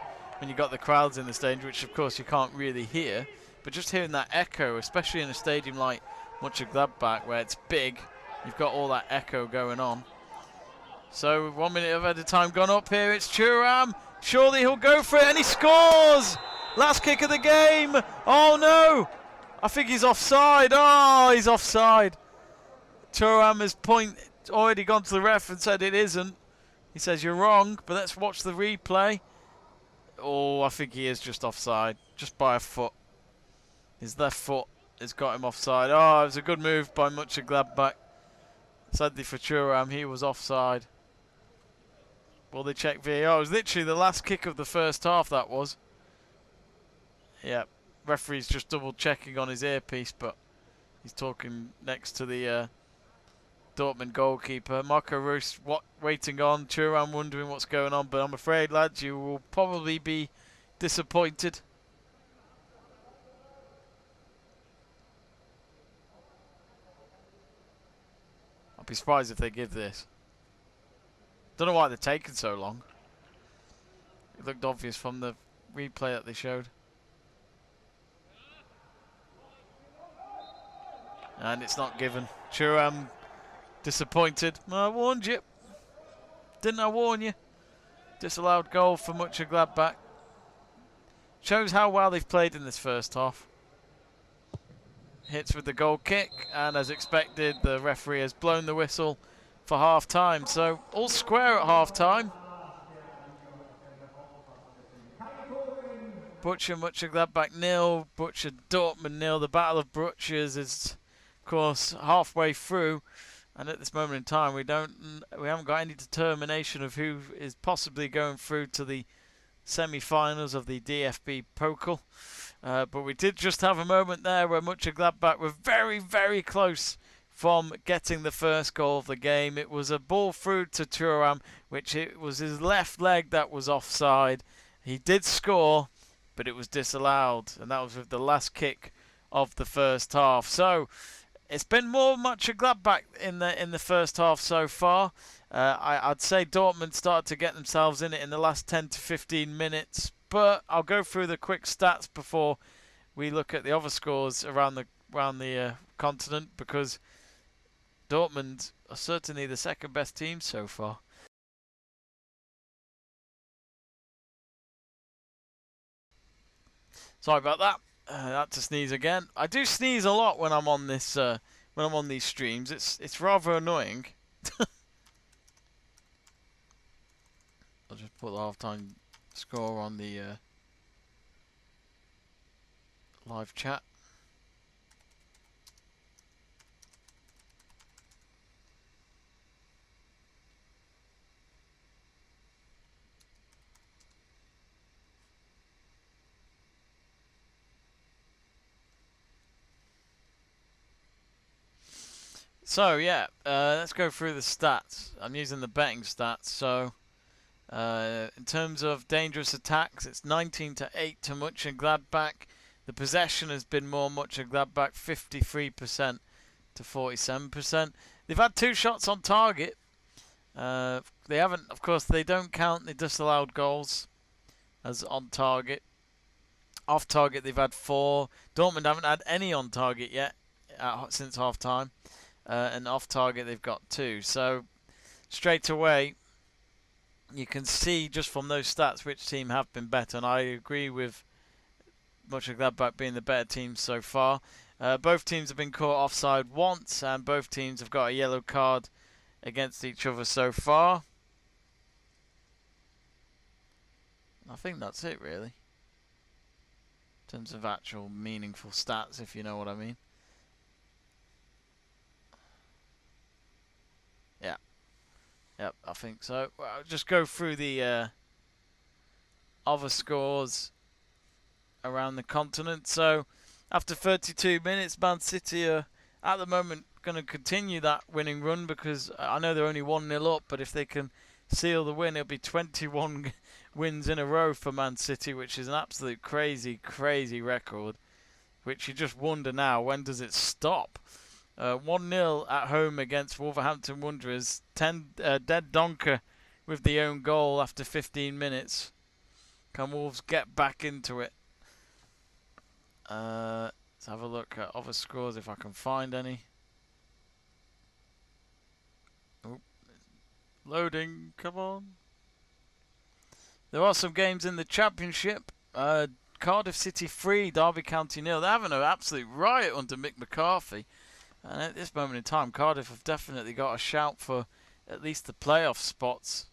got the crowds in the stadium, which of course you can't really hear. But just hearing that echo, especially in a stadium like Mönchengladbach where it's big, you've got all that echo going on. So 1 minute of added time gone up here. It's Thuram. Surely he'll go for it, and he scores! Last kick of the game. Oh no! I think he's offside. Oh, he's offside. Thuram has already gone to the ref and said it isn't. He says you're wrong, but let's watch the replay. Oh, I think he is just offside, just by a foot. His left foot has got him offside. Oh, it was a good move by Monchengladbach. Sadly for Thuram, he was offside. Will they check VAR? It was literally the last kick of the first half, that was. Yeah, referee's just double checking on his earpiece, but he's talking next to the Dortmund goalkeeper. Marco Reus waiting on. Thuram wondering what's going on, but I'm afraid, lads, you will probably be disappointed. I'll be surprised if they give this. Don't know why they're taking so long. It looked obvious from the replay that they showed. And it's not given. Thuram disappointed. I warned you. Didn't I warn you? Disallowed goal for Monchengladbach. Shows how well they've played in this first half. Hits with the goal kick, and as expected, the referee has blown the whistle for half time. So all square at half time. Borussia Monchengladbach 0, Borussia Dortmund 0. The Battle of Borussias is, of course, halfway through, and at this moment in time, we haven't got any determination of who is possibly going through to the semi-finals of the DFB-Pokal. But we did just have a moment there where Monchengladbach were very, very close from getting the first goal of the game. It was a ball through to Thuram, which it was his left leg that was offside. He did score, but it was disallowed, and that was with the last kick of the first half. So it's been more Monchengladbach in the first half so far. I'd say Dortmund started to get themselves in it in the last 10 to 15 minutes, but I'll go through the quick stats before we look at the other scores around the continent, because Dortmund are certainly the second best team so far. Sorry about that. I had to sneeze again. I do sneeze a lot when I'm on this when I'm on these streams. It's rather annoying. I'll just put the halftime score on the live chat. So yeah, let's go through the stats. I'm using the betting stats. So in terms of dangerous attacks, it's 19-8 to Monchengladbach. The possession has been more Monchengladbach, 53% to 47%. They've had 2 shots on target. They haven't, of course, they don't count the disallowed goals as on target. Off target, they've had 4. Dortmund haven't had any on target yet since half time. And off target they've got 2. So straight away you can see just from those stats which team have been better, and I agree with Monchengladbach being the better team so far. Both teams have been caught offside once, and both teams have got a yellow card against each other so far. I think that's it really, in terms of actual meaningful stats, if you know what I mean. Yeah. Yep, I think so. Well, I'll just go through the other scores around the continent. So, after 32 minutes, Man City are, at the moment, going to continue that winning run, because I know they're only 1-0 up, but if they can seal the win, it'll be 21 wins in a row for Man City, which is an absolute crazy, crazy record, which you just wonder now, when does it stop? 1-0 at home against Wolverhampton Wanderers. Dead Donker with the own goal after 15 minutes. Can Wolves get back into it? Let's have a look at other scores if I can find any. Oh, loading, come on. There are some games in the Championship. Cardiff City 3, Derby County 0. They're having an absolute riot under Mick McCarthy. And at this moment in time, Cardiff have definitely got a shout for at least the playoff spots.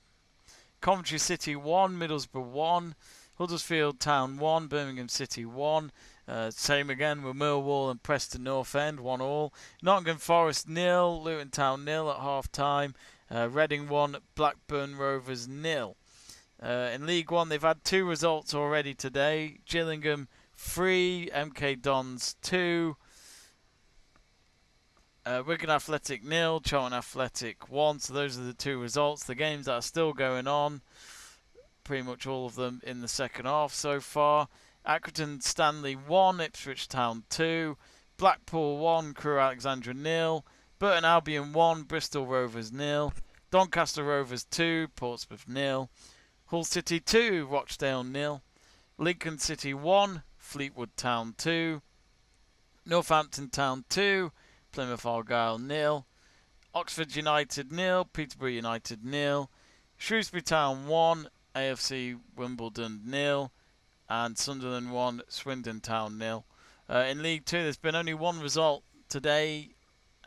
Coventry City 1, Middlesbrough 1, Huddersfield Town 1, Birmingham City 1. Same again with Millwall and Preston North End 1-1. Nottingham Forest 0, Luton Town 0 at half time. Reading 1, Blackburn Rovers 0. In League 1 they've had 2 results already today. Gillingham 3, MK Dons 2. Wigan Athletic 0, Charlton Athletic 1. So those are the 2 results. The games that are still going on, pretty much all of them in the second half so far. Accrington Stanley 1, Ipswich Town 2, Blackpool 1, Crewe Alexandra 0, Burton Albion 1, Bristol Rovers 0, Doncaster Rovers 2, Portsmouth 0, Hull City 2, Rochdale 0, Lincoln City 1, Fleetwood Town 2, Northampton Town 2, Plymouth Argyle 0, Oxford United 0, Peterborough United 0, Shrewsbury Town 1, AFC Wimbledon 0, and Sunderland 1, Swindon Town 0. In League 2 there's been only one result today,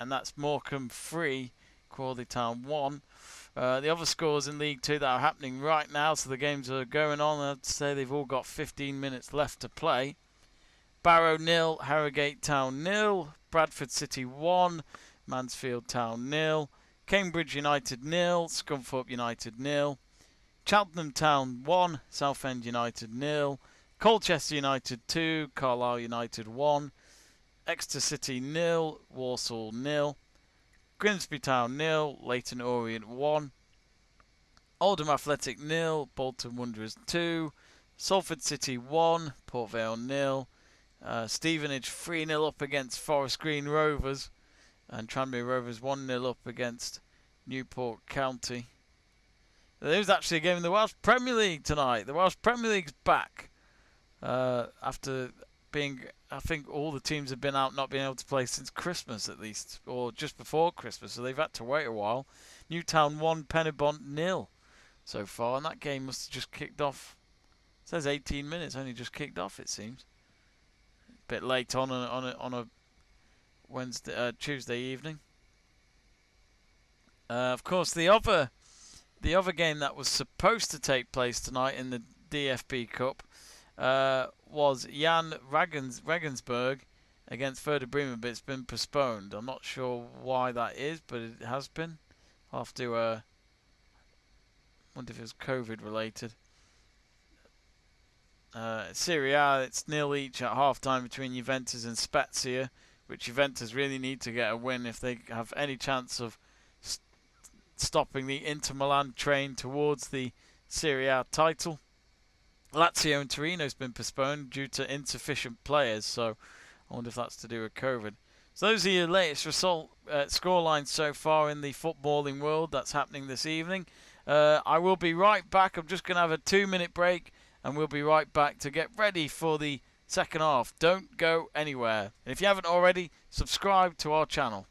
and that's Morecambe 3, Crawley Town 1. The other scores in League 2 that are happening right now, so the games are going on, I'd say they've all got 15 minutes left to play. Barrow 0, Harrogate Town 0, Bradford City 1, Mansfield Town 0, Cambridge United 0, Scunthorpe United 0, Cheltenham Town 1, Southend United 0, Colchester United 2, Carlisle United 1, Exeter City 0, Walsall 0, Grimsby Town 0, Leyton Orient 1, Oldham Athletic 0, Bolton Wanderers 2, Salford City 1, Port Vale 0, Stevenage 3-0 up against Forest Green Rovers, and Tranmere Rovers 1-0 up against Newport County. There's actually a game in the Welsh Premier League tonight. The Welsh Premier League's back after being, I think all the teams have been out not being able to play since Christmas at least, or just before Christmas, so they've had to wait a while. Newtown 1, Penybont 0 so far, and that game must have just kicked off. It says 18 minutes, only just kicked off it seems. Bit late on a Wednesday, Tuesday evening. Of course, the other game that was supposed to take place tonight in the DFB Cup was Jan Regensburg against Werder Bremen, but it's been postponed. I'm not sure why that is, but it has been. I'll have to wonder if it was COVID related. Serie A, it's 0 each at half time between Juventus and Spezia, which Juventus really need to get a win if they have any chance of stopping the Inter Milan train towards the Serie A title. Lazio and Torino's been postponed due to insufficient players, so I wonder if that's to do with COVID. So those are your latest result scorelines so far in the footballing world that's happening this evening. I will be right back. I'm just going to have a 2-minute break, and we'll be right back to get ready for the second half. Don't go anywhere. And if you haven't already, subscribe to our channel.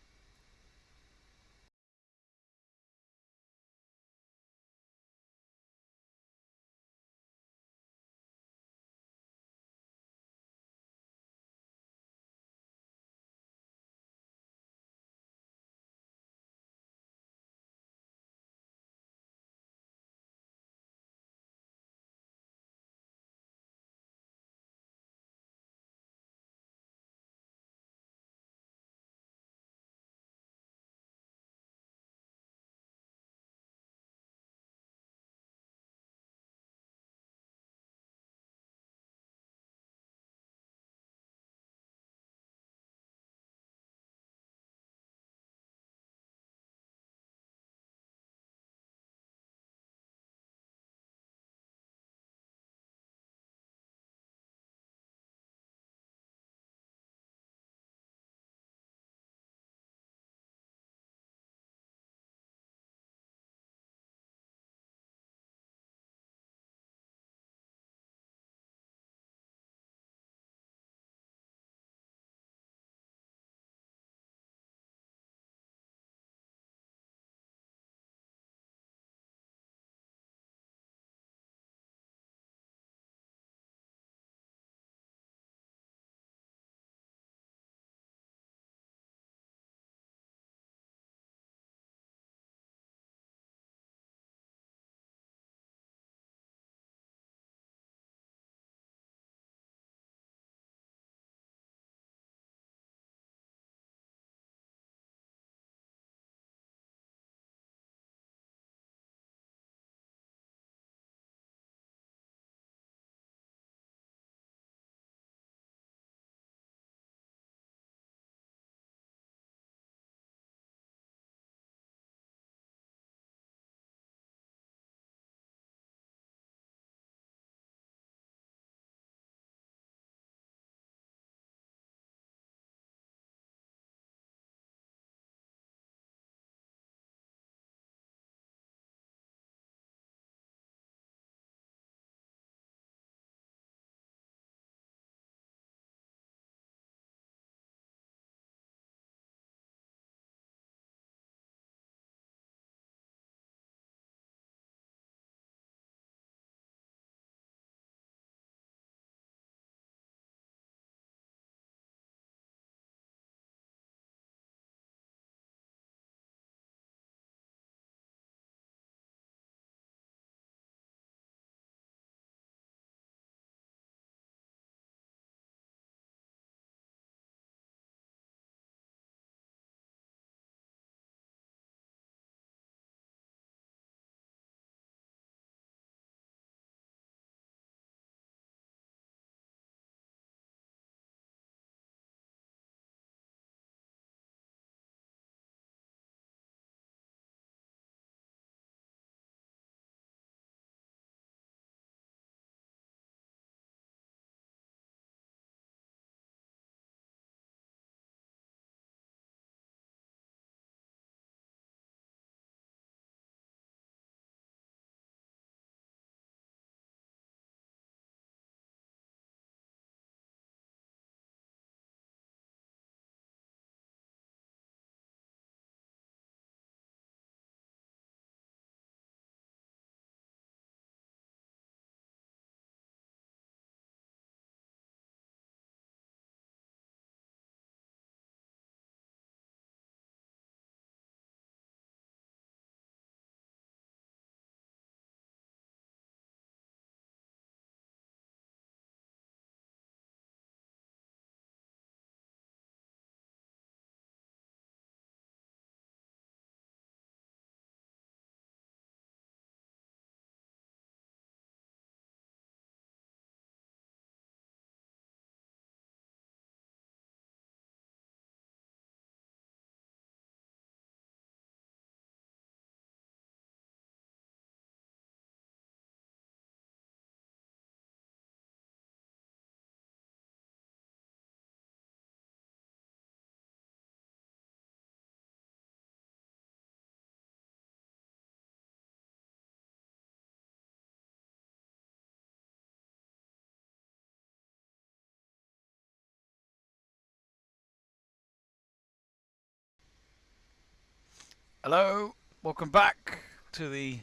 Hello, welcome back to the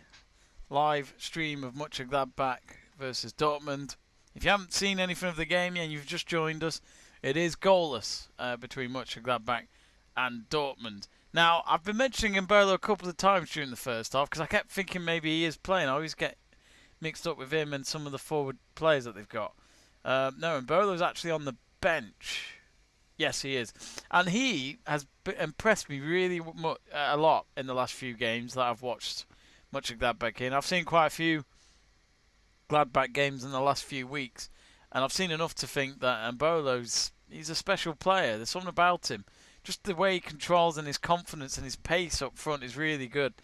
live stream of Monchengladbach versus Dortmund. If you haven't seen anything of the game yet and you've just joined us, it is goalless between Monchengladbach and Dortmund. Now, I've been mentioning Embolo a couple of times during the first half because I kept thinking maybe he is playing. I always get mixed up with him and some of the forward players that they've got. No, Embolo's actually on the bench. Yes, he is. And he has impressed me really a lot in the last few games that I've watched Gladbach in. I've seen quite a few Gladbach games in the last few weeks, and I've seen enough to think that he's a special player. There's something about him. Just the way he controls and his confidence and his pace up front is really good.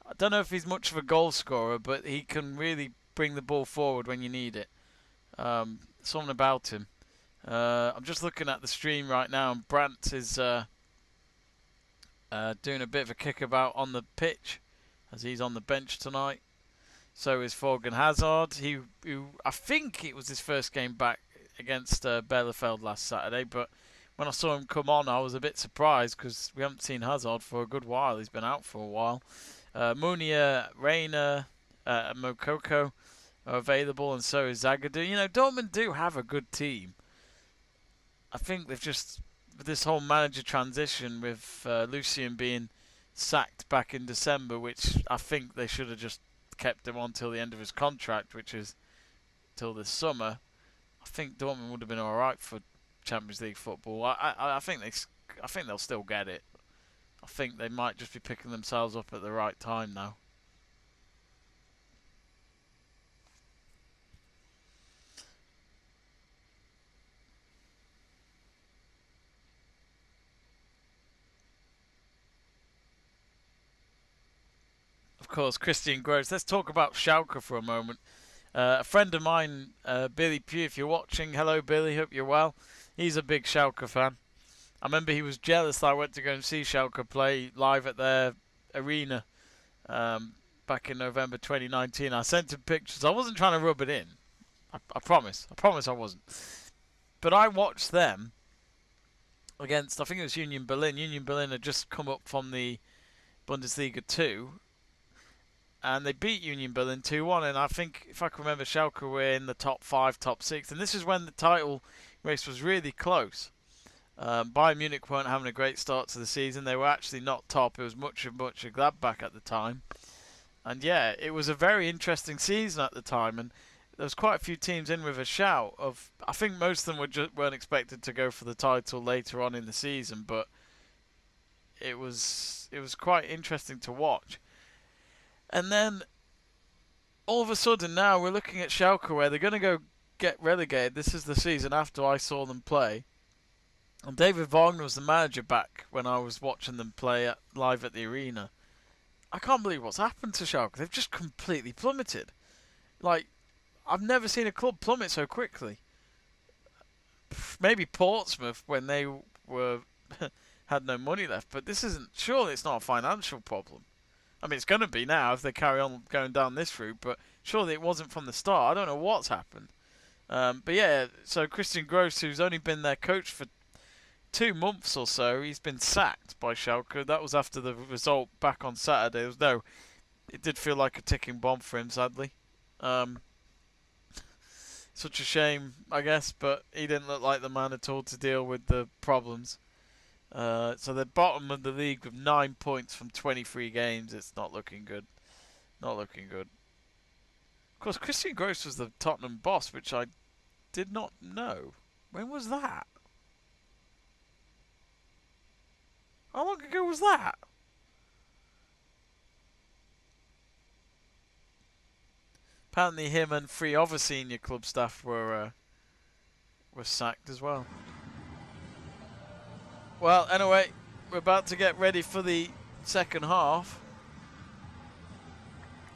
I don't know if he's much of a goal scorer, but he can really bring the ball forward when you need it. Something about him. I'm just looking at the stream right now, and Brandt is doing a bit of a kickabout on the pitch as he's on the bench tonight. So is Thorgan Hazard, who I think it was his first game back against Bielefeld last Saturday, but when I saw him come on, I was a bit surprised because we haven't seen Hazard for a good while. He's been out for a while. Munia, Reina, Mokoko are available, and so is Zagadou. You know, Dortmund do have a good team. I think they've just, with this whole manager transition with Lucien being sacked back in December, which I think they should have just kept him on till the end of his contract, which is till this summer. I think Dortmund would have been all right for Champions League football. I think they'll still get it. I think they might just be picking themselves up at the right time now. Of course, Christian Gross. Let's talk about Schalke for a moment. A friend of mine, Billy Pugh, if you're watching, hello Billy, hope you're well. He's a big Schalke fan. I remember he was jealous that I went to go and see Schalke play live at their arena back in November 2019. I sent him pictures. I wasn't trying to rub it in. I promise. I promise I wasn't. But I watched them against, I think it was Union Berlin. Union Berlin had just come up from the Bundesliga 2. And they beat Union Berlin 2-1, and I think, if I can remember, Schalke were in the top 5, top 6, and this is when the title race was really close. Bayern Munich weren't having a great start to the season. They were actually not top. It was much Gladbach at the time. And yeah, it was a very interesting season at the time, and there was quite a few teams in with a shout of, I think most of them weren't expected to go for the title later on in the season, but it was quite interesting to watch. And then, all of a sudden now, we're looking at Schalke where they're going to go get relegated. This is the season after I saw them play. And David Wagner was the manager back when I was watching them play live at the arena. I can't believe what's happened to Schalke. They've just completely plummeted. Like, I've never seen a club plummet so quickly. Maybe Portsmouth when they were had no money left. But this isn't, surely it's not a financial problem. I mean, it's going to be now if they carry on going down this route, but surely it wasn't from the start. I don't know what's happened. But yeah, so Christian Gross, who's only been their coach for 2 months or so, he's been sacked by Schalke. That was after the result back on Saturday. It did feel like a ticking bomb for him, sadly. Such a shame, I guess, but he didn't look like the man at all to deal with the problems. So they're bottom of the league with 9 points from 23 games. It's not looking good. Not looking good. Of course, Christian Gross was the Tottenham boss, which I did not know. When was that? How long ago was that? Apparently him and 3 other senior club staff were sacked as well. Well, anyway, we're about to get ready for the second half.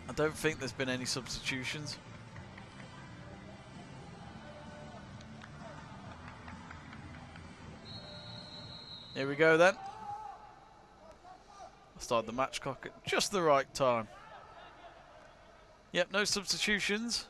I don't think there's been any substitutions. Here we go then. I'll start the match clock at just the right time. Yep, no substitutions.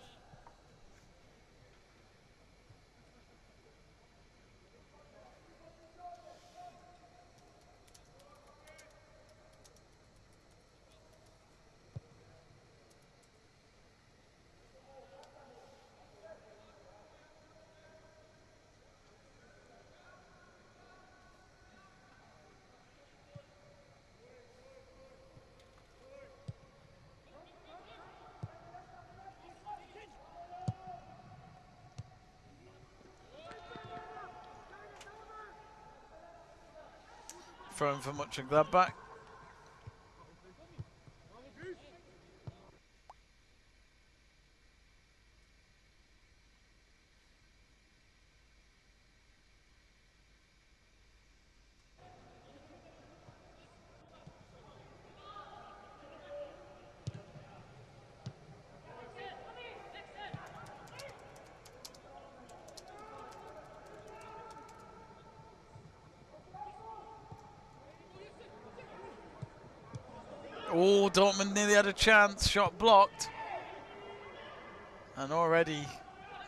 thrown for Monchengladbach. Oh, Dortmund nearly had a chance. Shot blocked. And already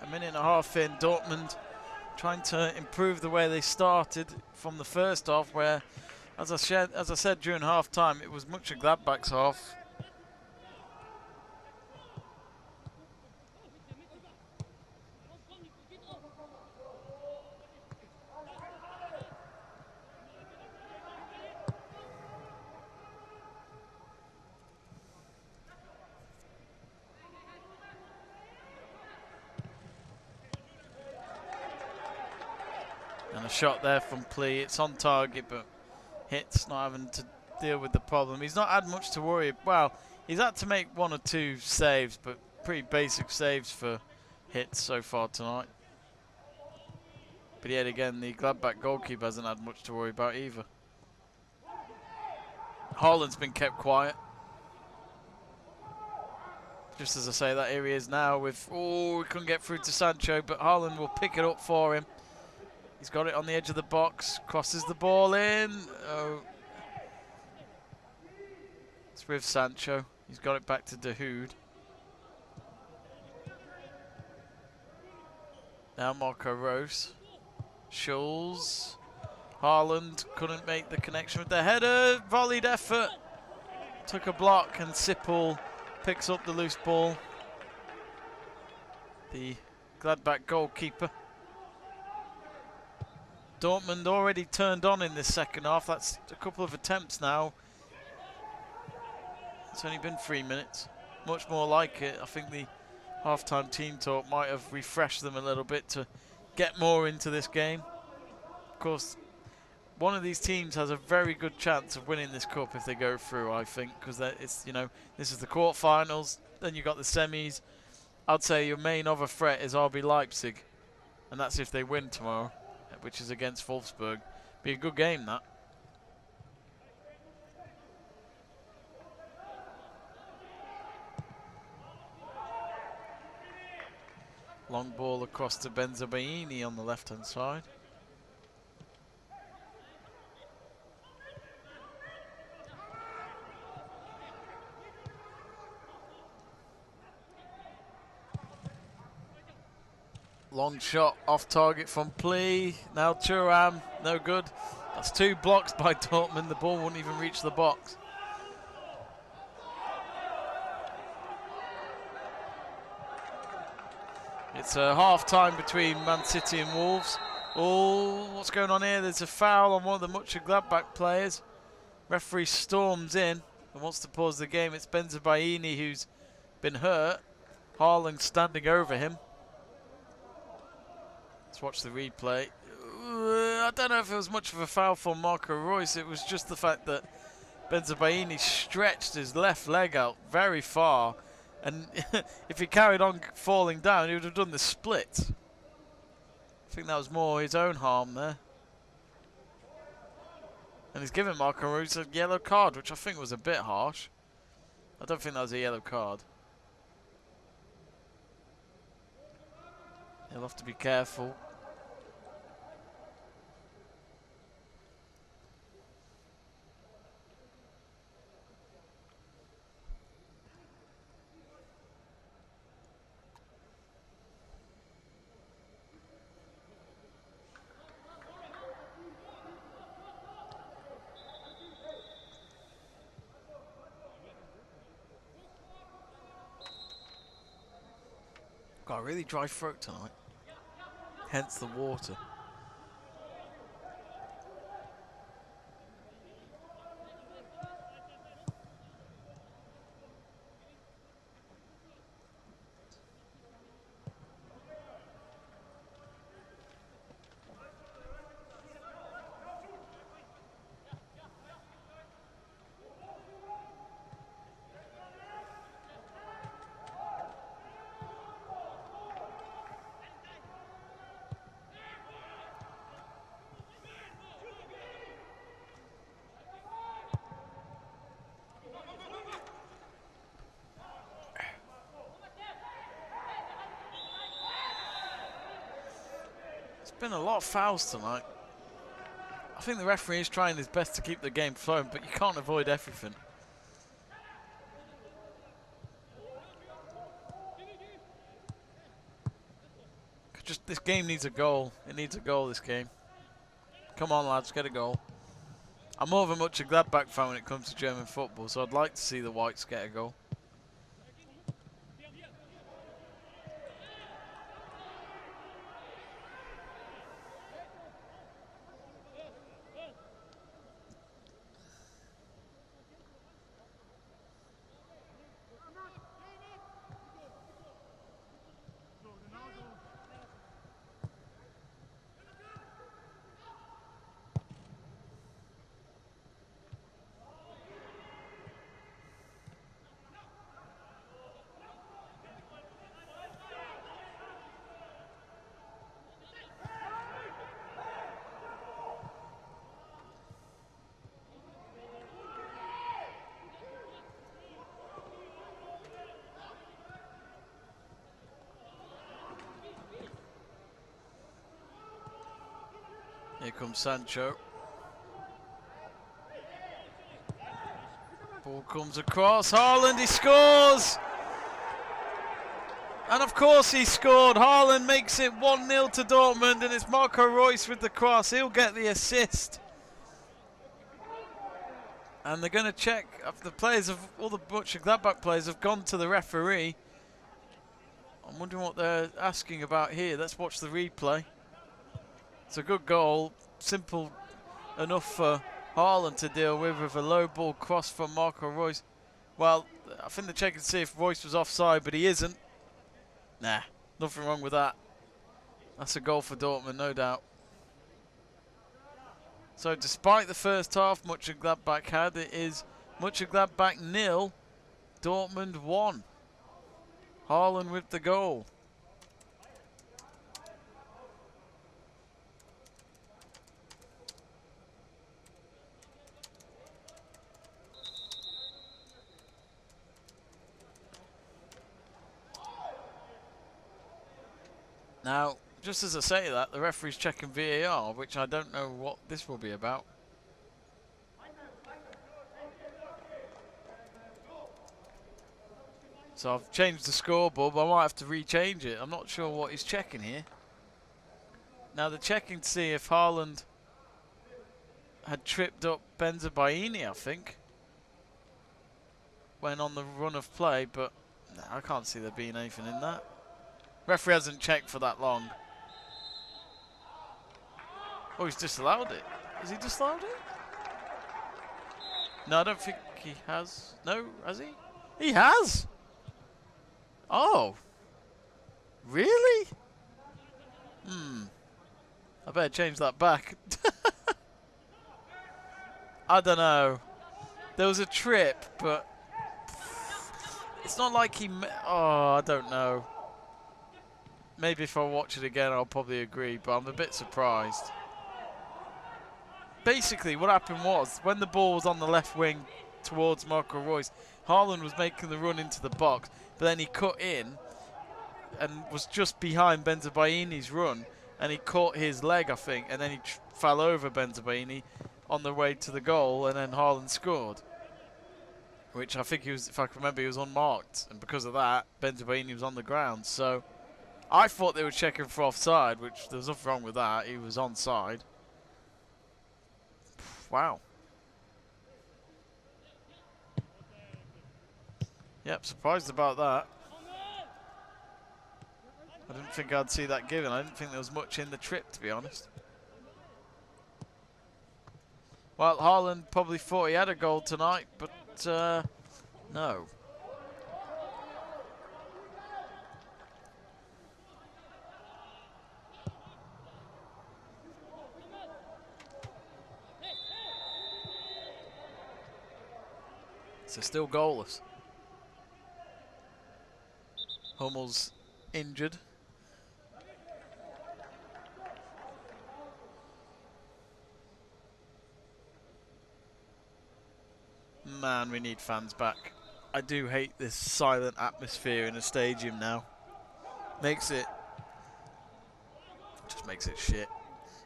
a minute and a half in, Dortmund trying to improve the way they started from the first half, where, as I said during half time, it was Mönchengladbach's half. And a shot there from Plea. It's on target, but Hit's not having to deal with the problem. He's not had much to worry. Well, he's had to make one or two saves, but pretty basic saves for Hit so far tonight. But yet again, the Gladbach goalkeeper hasn't had much to worry about either. Haaland's been kept quiet. Just as I say that, here he is now with, oh, we couldn't get through to Sancho, but Haaland will pick it up for him. He's got it on the edge of the box, crosses the ball in. Oh. It's with Sancho. He's got it back to Dahoud. Now Marco Rose. Schulz. Haaland couldn't make the connection with the header. Volleyed effort. Took a block and Sippel picks up the loose ball. The Gladbach goalkeeper. Dortmund already turned on in this second half. That's a couple of attempts now. It's only been 3 minutes. Much more like it. I think the half-time team talk might have refreshed them a little bit to get more into this game. Of course, one of these teams has a very good chance of winning this cup if they go through, I think, because it's, you know, this is the quarterfinals, then you've got the semis. I'd say your main other threat is RB Leipzig, and that's if they win tomorrow, which is against Wolfsburg. Be a good game, that. Long ball across to Bensebaini on the left-hand side. Long shot off target from Plea. Now Thuram, no good. That's 2 blocks by Dortmund. The ball wouldn't even reach the box. It's a half-time between Man City and Wolves. Oh, what's going on here? There's a foul on one of the Mönchengladbach players. Referee storms in and wants to pause the game. It's Bensebaini who's been hurt. Haaland standing over him. Let's watch the replay. I don't know if it was much of a foul for Marco Reus. It was just the fact that Bensebaini stretched his left leg out very far. And if he carried on falling down, he would have done the split. I think that was more his own harm there. And he's given Marco Reus a yellow card, which I think was a bit harsh. I don't think that was a yellow card. He'll have to be careful. Got a really dry throat tonight. Hence the water. Been a lot of fouls tonight. I think the referee is trying his best to keep the game flowing, but you can't avoid everything. Just this game needs a goal. It needs a goal, this game. Come on, lads, get a goal. I'm more of a Mönchengladbach fan when it comes to German football, so I'd like to see the Whites get a goal. Here comes Sancho. Ball comes across. Haaland, he scores! And of course he scored. Haaland makes it 1-0 to Dortmund, and it's Marco Reus with the cross. He'll get the assist. And they're going to check. The players of all the Mönchengladbach players have gone to the referee. I'm wondering what they're asking about here. Let's watch the replay. It's a good goal, simple enough for Haaland to deal with a low ball cross from Marco Reus. Well, I think they're checking to see if Reus was offside, but he isn't. Nah, nothing wrong with that. That's a goal for Dortmund, no doubt. So despite the first half Mönchengladbach had, it is Mönchengladbach 0, Dortmund 1. Haaland with the goal. Now, just as I say that, the referee's checking VAR, which I don't know what this will be about. So I've changed the scoreboard, but I might have to rechange it. I'm not sure what he's checking here. Now they're checking to see if Haaland had tripped up Bensebaini, I think, when on the run of play, but no, I can't see there being anything in that. Referee hasn't checked for that long. Oh, he's disallowed it. Has he disallowed it? No, I don't think he has. No, has he? He has! Oh. Really? I better change that back. I don't know. There was a trip, but it's not like he... Oh, I don't know. Maybe if I watch it again, I'll probably agree, but I'm a bit surprised. Basically, what happened was, when the ball was on the left wing towards Marco Reus, Haaland was making the run into the box, but then he cut in and was just behind Bensebaini's run, and he caught his leg, I think, and then he fell over Bensebaini on the way to the goal, and then Haaland scored. Which I think he was, if I can remember, he was unmarked, and because of that, Bensebaini was on the ground, so... I thought they were checking for offside, which there's nothing wrong with that. He was onside. Wow. Yep, surprised about that. I didn't think I'd see that given. I didn't think there was much in the trip, to be honest. Well, Haaland probably thought he had a goal tonight, but no. So still goalless. Hummel's injured. Man, we need fans back. I do hate this silent atmosphere in a stadium now. Makes it Just makes it shit.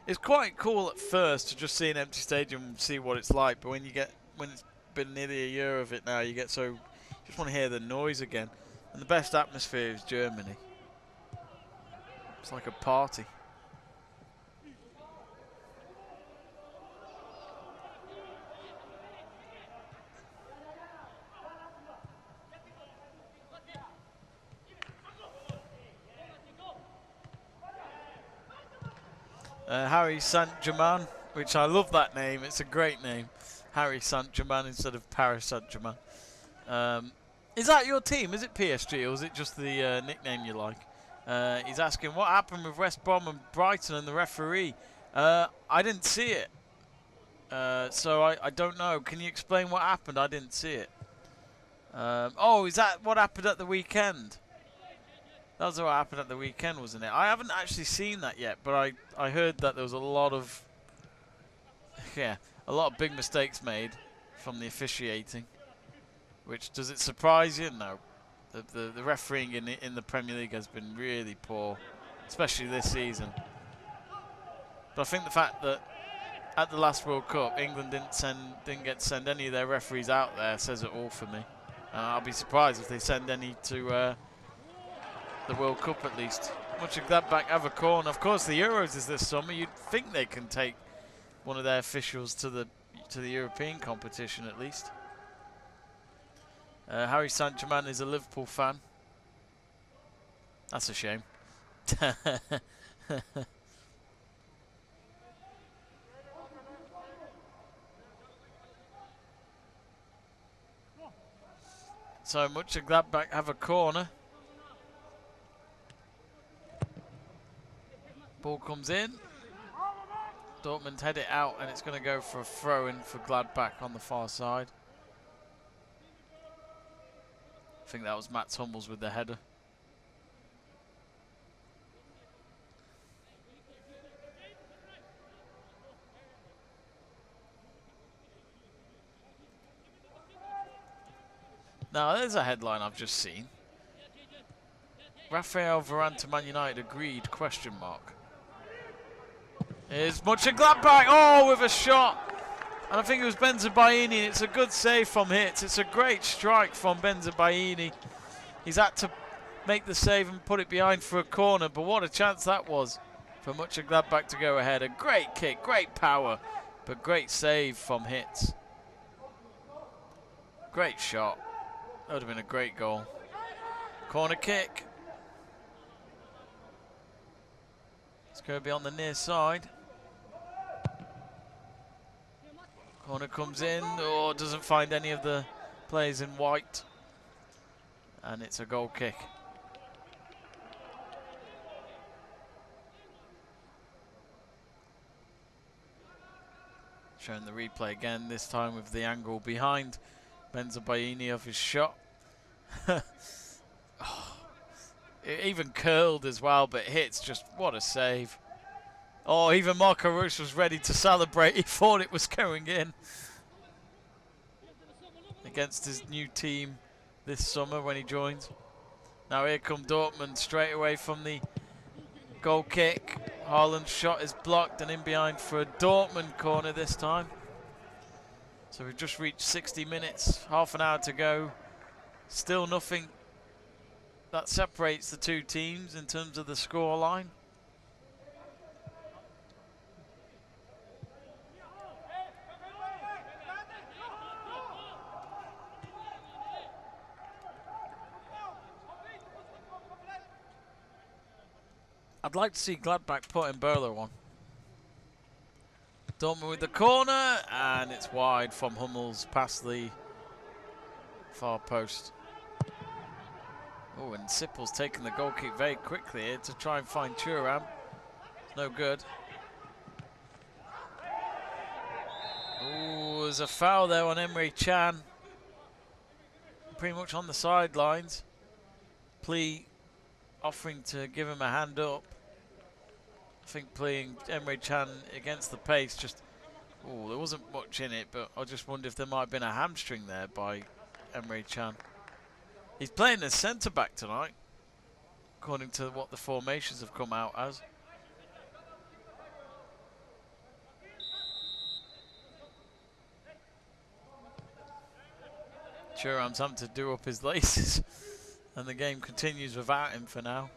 It's quite cool at first to just see an empty stadium and see what it's like, but when it's been nearly a year of it now, you get so you just want to hear the noise again. And the best atmosphere is Germany. It's like a party. Harry Saint-Germain, which I love that name. It's a great name. Harry Saint-Germain instead of Paris Saint-Germain. Is that your team? Is it PSG or is it just the nickname you like? He's asking what happened with West Brom and Brighton and the referee. I didn't see it. So I don't know. Can you explain what happened? I didn't see it. Oh, is that what happened at the weekend? That was what happened at the weekend, wasn't it? I haven't actually seen that yet, but I heard that there was a lot of big mistakes made from the officiating. Which, does it surprise you? No. The refereeing in the Premier League has been really poor, especially this season. But I think the fact that at the last World Cup, England didn't get to send any of their referees out there says it all for me. I'll be surprised if they send any to the World Cup at least. Monchengladbach have a corner. Of course, the Euros is this summer. You'd think they can take one of their officials to the European competition at least. Harry Saint-Germain is a Liverpool fan. That's a shame. So Monchengladbach have a corner. Ball comes in. Dortmund head it out, and it's going to go for a throw-in for Gladbach on the far side. I think that was Mats Hummels with the header. Now, there's a headline I've just seen. Raphael Varane to Man United agreed, question mark. Here's Monchengladbach, oh, with a shot. And I think it was Bensebaini, and it's a good save from Hitz. It's a great strike from Bensebaini. He's had to make the save and put it behind for a corner, but what a chance that was for Monchengladbach to go ahead. A great kick, great power, but great save from Hitz. Great shot. That would have been a great goal. Corner kick. It's going to be on the near side. Corner comes in, or doesn't find any of the players in white. And it's a goal kick. Showing the replay again, this time with the angle behind Bensebaini of his shot. Oh, it even curled as well, but hits just, what a save. Oh, even Marco Reus was ready to celebrate. He thought it was going in. Against his new team this summer when he joins. Now here come Dortmund straight away from the goal kick. Haaland's shot is blocked and in behind for a Dortmund corner this time. So we've just reached 60 minutes, half an hour to go. Still nothing that separates the two teams in terms of the score line. I'd like to see Gladbach put Embolo on. Dortmund with the corner, and it's wide from Hummels past the far post. Oh, and Sippel's taking the goal kick very quickly here to try and find Thuram. It's no good. Oh, there's a foul there on Emre Can. Pretty much on the sidelines. Plea offering to give him a hand up. I think playing Emre Can against the pace just... Oh, there wasn't much in it, but I just wonder if there might have been a hamstring there by Emre Can. He's playing as centre-back tonight, according to what the formations have come out as. Thuram's having to do up his laces, and the game continues without him for now.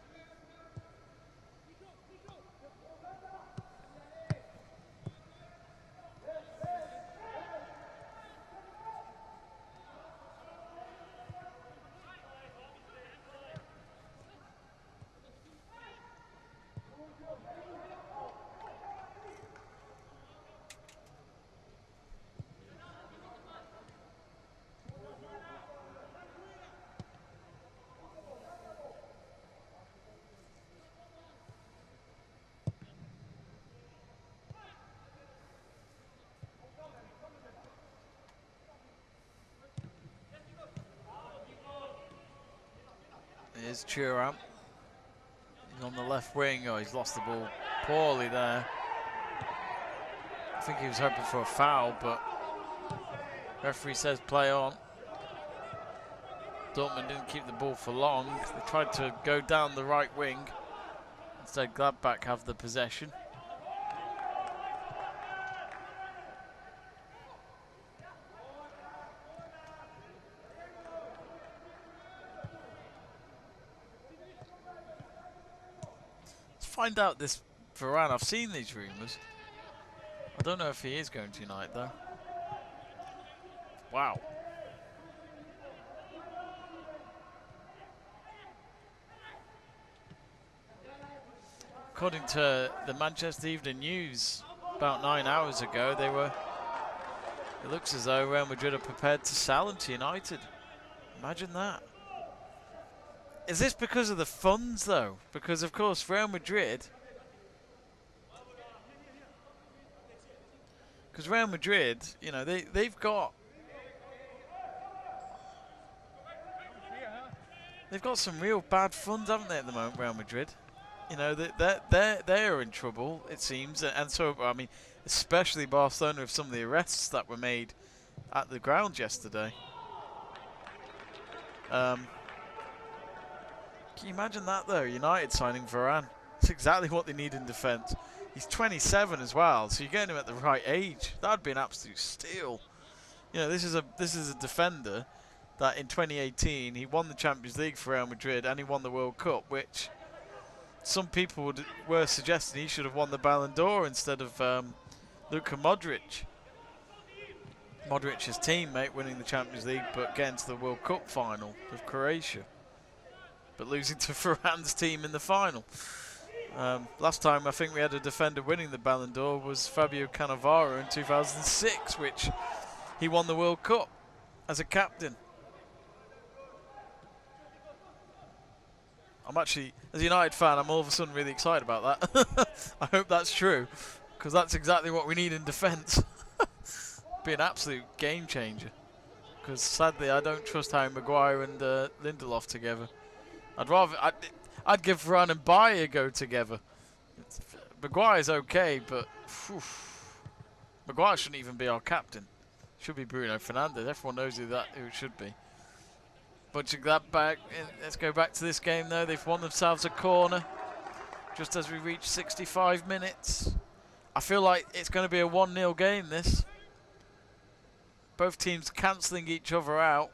Here's Thuram. He's on the left wing. Oh, he's lost the ball poorly there. I think he was hoping for a foul, but referee says play on. Dortmund didn't keep the ball for long. They tried to go down the right wing. Instead, Gladbach have the possession. Find out this Varane. I've seen these rumours. I don't know if he is going to United though. Wow. According to the Manchester Evening News about 9 hours ago, it looks as though Real Madrid are prepared to sell him to United. Imagine that. Is this because of the funds, though? Because, of course, Real Madrid... Because Real Madrid, you know, they've got some real bad funds, haven't they, at the moment, Real Madrid? You know, they're in trouble, it seems. And so, I mean, especially Barcelona with some of the arrests that were made at the ground yesterday. Can you imagine that, though? United signing Varane. That's exactly what they need in defence. He's 27 as well, so you're getting him at the right age. That would be an absolute steal. You know, this is a defender that in 2018 he won the Champions League for Real Madrid and he won the World Cup, which some people were suggesting he should have won the Ballon d'Or instead of Luka Modric. Modric's teammate winning the Champions League but getting to the World Cup final of Croatia, but losing to Varane's team in the final. Last time I think we had a defender winning the Ballon d'Or was Fabio Cannavaro in 2006, which he won the World Cup as a captain. I'm actually, as a United fan, I'm all of a sudden really excited about that. I hope that's true, because that's exactly what we need in defence. Be an absolute game changer, because sadly I don't trust Harry Maguire and Lindelof together. I'd give Varane and Baye a go together. Maguire's okay, but Maguire shouldn't even be our captain. Should be Bruno Fernandes. Everyone knows who it should be. Monchengladbach, let's go back to this game though. They've won themselves a corner just as we reach 65 minutes. I feel like it's going to be a 1-0 game, this. Both teams cancelling each other out.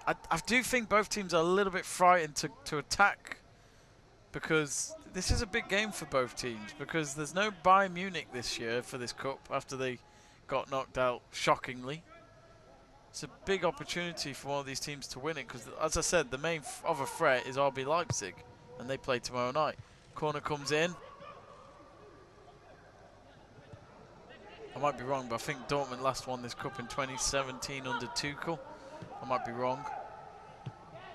I do think both teams are a little bit frightened to attack, because this is a big game for both teams, because there's no Bayern Munich this year for this cup after they got knocked out shockingly. It's a big opportunity for one of these teams to win it, because as I said, the main other threat is RB Leipzig, and they play tomorrow night. Corner comes in. I might be wrong, but I think Dortmund last won this cup in 2017 under Tuchel. I might be wrong.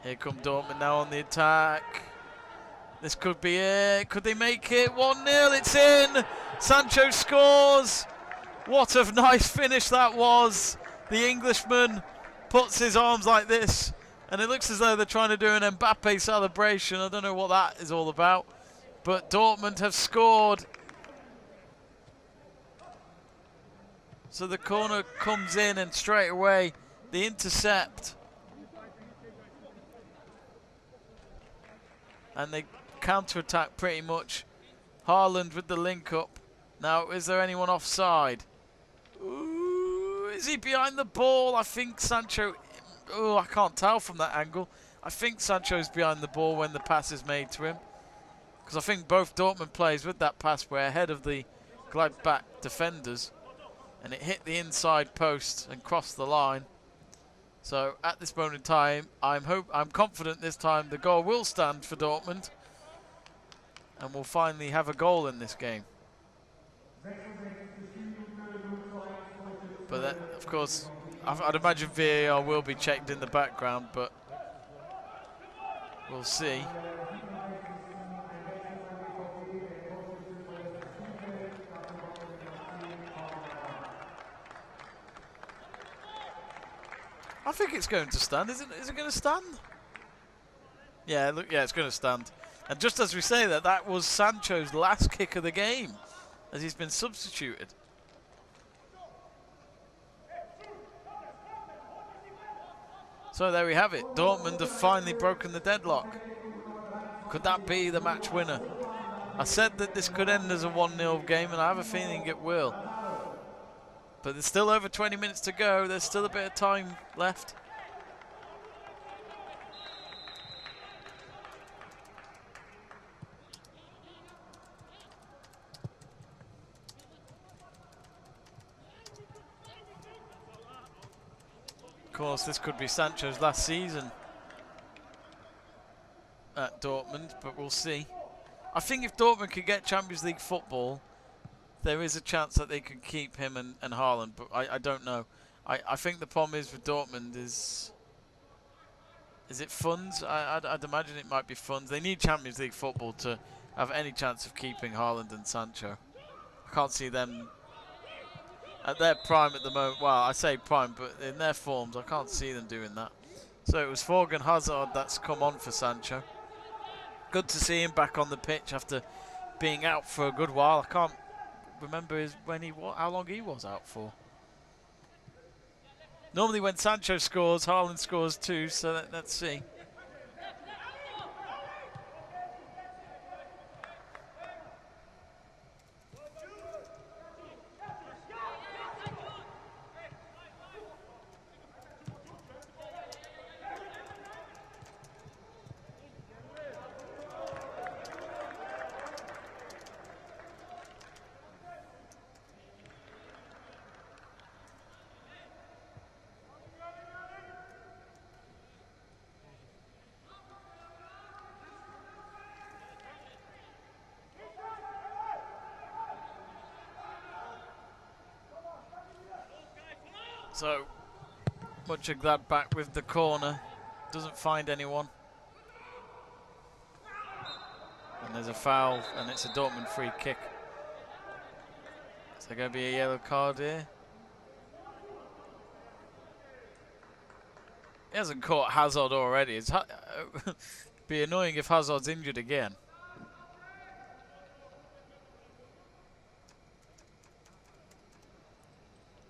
Here come Dortmund now on the attack. This could be it. Could they make it? 1-0, it's in. Sancho scores. What a nice finish that was. The Englishman puts his arms like this, and it looks as though they're trying to do an Mbappe celebration. I don't know what that is all about, but Dortmund have scored. So the corner comes in, and straight away the intercept. And they counter-attack pretty much. Haaland with the link-up. Now, is there anyone offside? Ooh, is he behind the ball? I think Sancho... Oh, I can't tell from that angle. I think Sancho's behind the ball when the pass is made to him. Because I think both Dortmund players with that pass were ahead of the Gladbach defenders. And it hit the inside post and crossed the line. So at this moment in time, I'm confident this time the goal will stand for Dortmund. And we'll finally have a goal in this game. But that, of course, I'd imagine VAR will be checked in the background, but we'll see. I think it's going to stand. Is it going to stand? Yeah, look, yeah, it's going to stand. And just as we say that, that was Sancho's last kick of the game, as he's been substituted. So there we have it. Dortmund have finally broken the deadlock. Could that be the match winner? I said that this could end as a 1-0 game, and I have a feeling it will. But there's still over 20 minutes to go. There's still a bit of time left. Of course, this could be Sancho's last season at Dortmund, but we'll see. I think if Dortmund could get Champions League football, there is a chance that they could keep him and Haaland, but I don't know. I think the problem is with Dortmund is it funds? I'd imagine it might be funds. They need Champions League football to have any chance of keeping Haaland and Sancho. I can't see them at their prime at the moment. Well, I say prime, but in their forms, I can't see them doing that. So it was Thorgan Hazard that's come on for Sancho. Good to see him back on the pitch after being out for a good while. I can't remember how long he was out for. Normally when Sancho scores, Haaland scores too, so let's see. So, Monchengladbach with the corner, doesn't find anyone. And there's a foul, and it's a Dortmund free kick. Is there going to be a yellow card here? He hasn't caught Hazard already. It's be annoying if Hazard's injured again.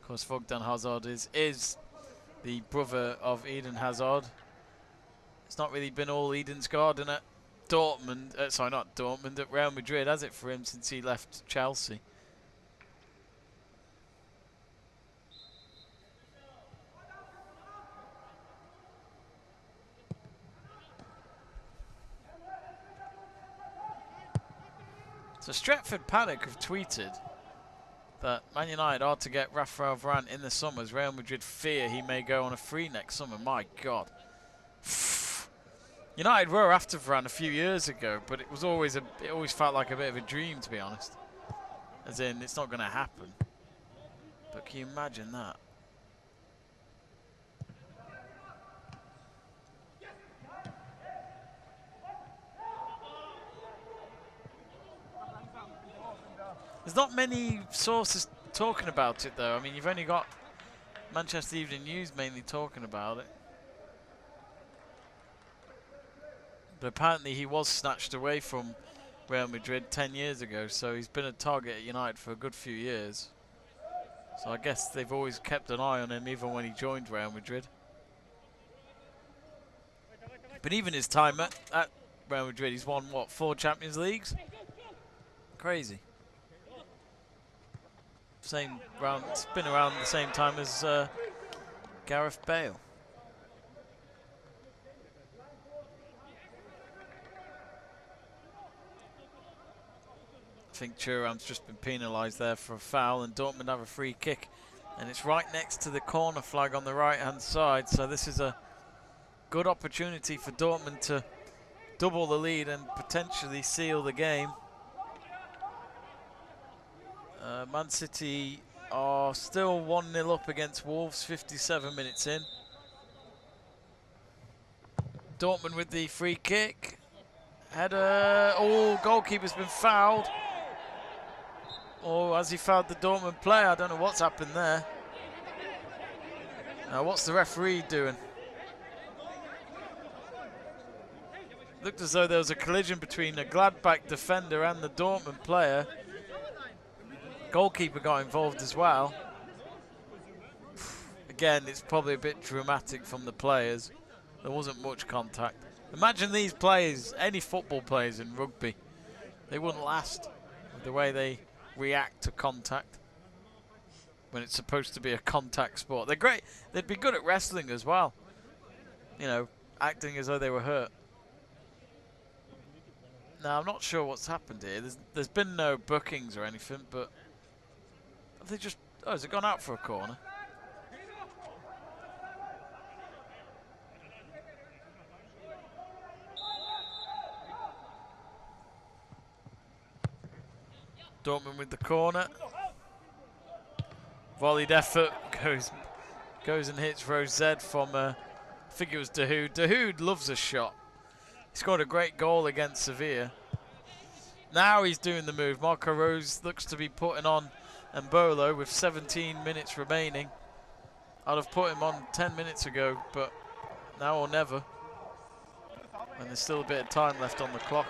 Of course, Thorgan Hazard is the brother of Eden Hazard. It's not really been all Eden's garden at Dortmund. Sorry, not Dortmund, at Real Madrid, has it, for him since he left Chelsea? So Stretford Paddock have tweeted that Man United are to get Rafael Varane in the summer as Real Madrid fear he may go on a free next summer. My God. United were after Varane a few years ago, but it always felt like a bit of a dream, to be honest. As in, it's not going to happen. But can you imagine that? There's not many sources talking about it, though. I mean, you've only got Manchester Evening News mainly talking about it. But apparently he was snatched away from Real Madrid 10 years ago, so he's been a target at United for a good few years. So I guess they've always kept an eye on him even when he joined Real Madrid. But even his time at Real Madrid, he's won, what, 4 Champions Leagues? Crazy. Same round, spin around the same time as Gareth Bale. I think Thuram's just been penalised there for a foul, and Dortmund have a free kick. And it's right next to the corner flag on the right-hand side, so this is a good opportunity for Dortmund to double the lead and potentially seal the game. Man City are still 1-0 up against Wolves, 57 minutes in. Dortmund with the free kick. Header. Oh, goalkeeper's been fouled. Oh, has he fouled the Dortmund player? I don't know what's happened there. Now, what's the referee doing? Looked as though there was a collision between a Gladbach defender and the Dortmund player. Goalkeeper got involved as well. Again, it's probably a bit dramatic from the players. There wasn't much contact. Imagine these players, any football players in rugby, they wouldn't last with the way they react to contact when it's supposed to be a contact sport. They're great. They'd be good at wrestling as well. You know, acting as though they were hurt. Now, I'm not sure what's happened here. There's been no bookings or anything, but have they just... Oh, has it gone out for a corner? Dortmund with the corner. Volleyed effort goes and hits Rose Z from I think it was Dahoud. Dahoud loves a shot. He scored a great goal against Sevilla. Now he's doing the move. Marco Rose looks to be putting on Embolo with 17 minutes remaining. I'd have put him on 10 minutes ago, but now or never. And there's still a bit of time left on the clock.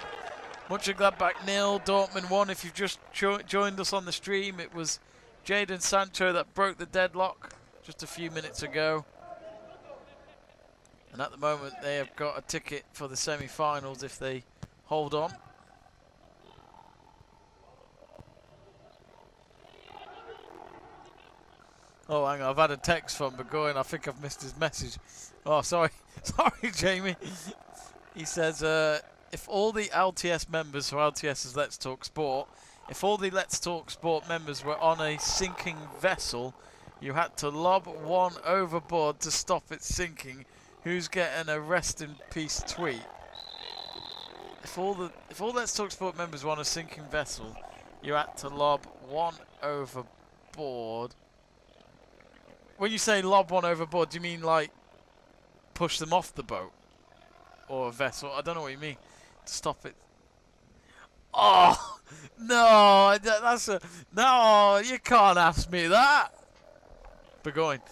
Monchengladbach 0, Dortmund 1. If you've just joined us on the stream, it was Jadon Sancho that broke the deadlock just a few minutes ago. And at the moment they have got a ticket for the semi-finals if they hold on. Oh, hang on, I've had a text from Burgoyne. I think I've missed his message. Oh, sorry. Sorry, Jamie. He says, if all the LTS members, so LTS is Let's Talk Sport, if all the Let's Talk Sport members were on a sinking vessel, you had to lob one overboard to stop it sinking. Who's getting a rest in peace tweet? If all Let's Talk Sport members were on a sinking vessel, you had to lob one overboard. When you say lob one overboard, do you mean like push them off the boat or a vessel? I don't know what you mean. To stop it. Oh no, that's a no. You can't ask me that. Burgoyne.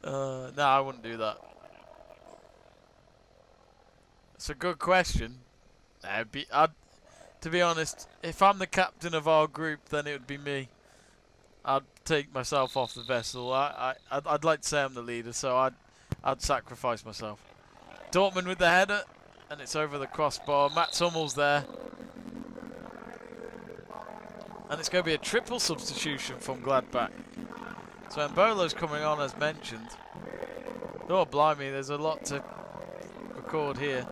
No, I wouldn't do that. It's a good question. To be honest, if I'm the captain of our group, then it would be me. I'd take myself off the vessel. I'd like to say I'm the leader, so I'd sacrifice myself. Dortmund with the header, and it's over the crossbar. Mats Hummels there. And it's going to be a triple substitution from Gladbach. So Embolo's coming on as mentioned. Oh, blimey, there's a lot to record here.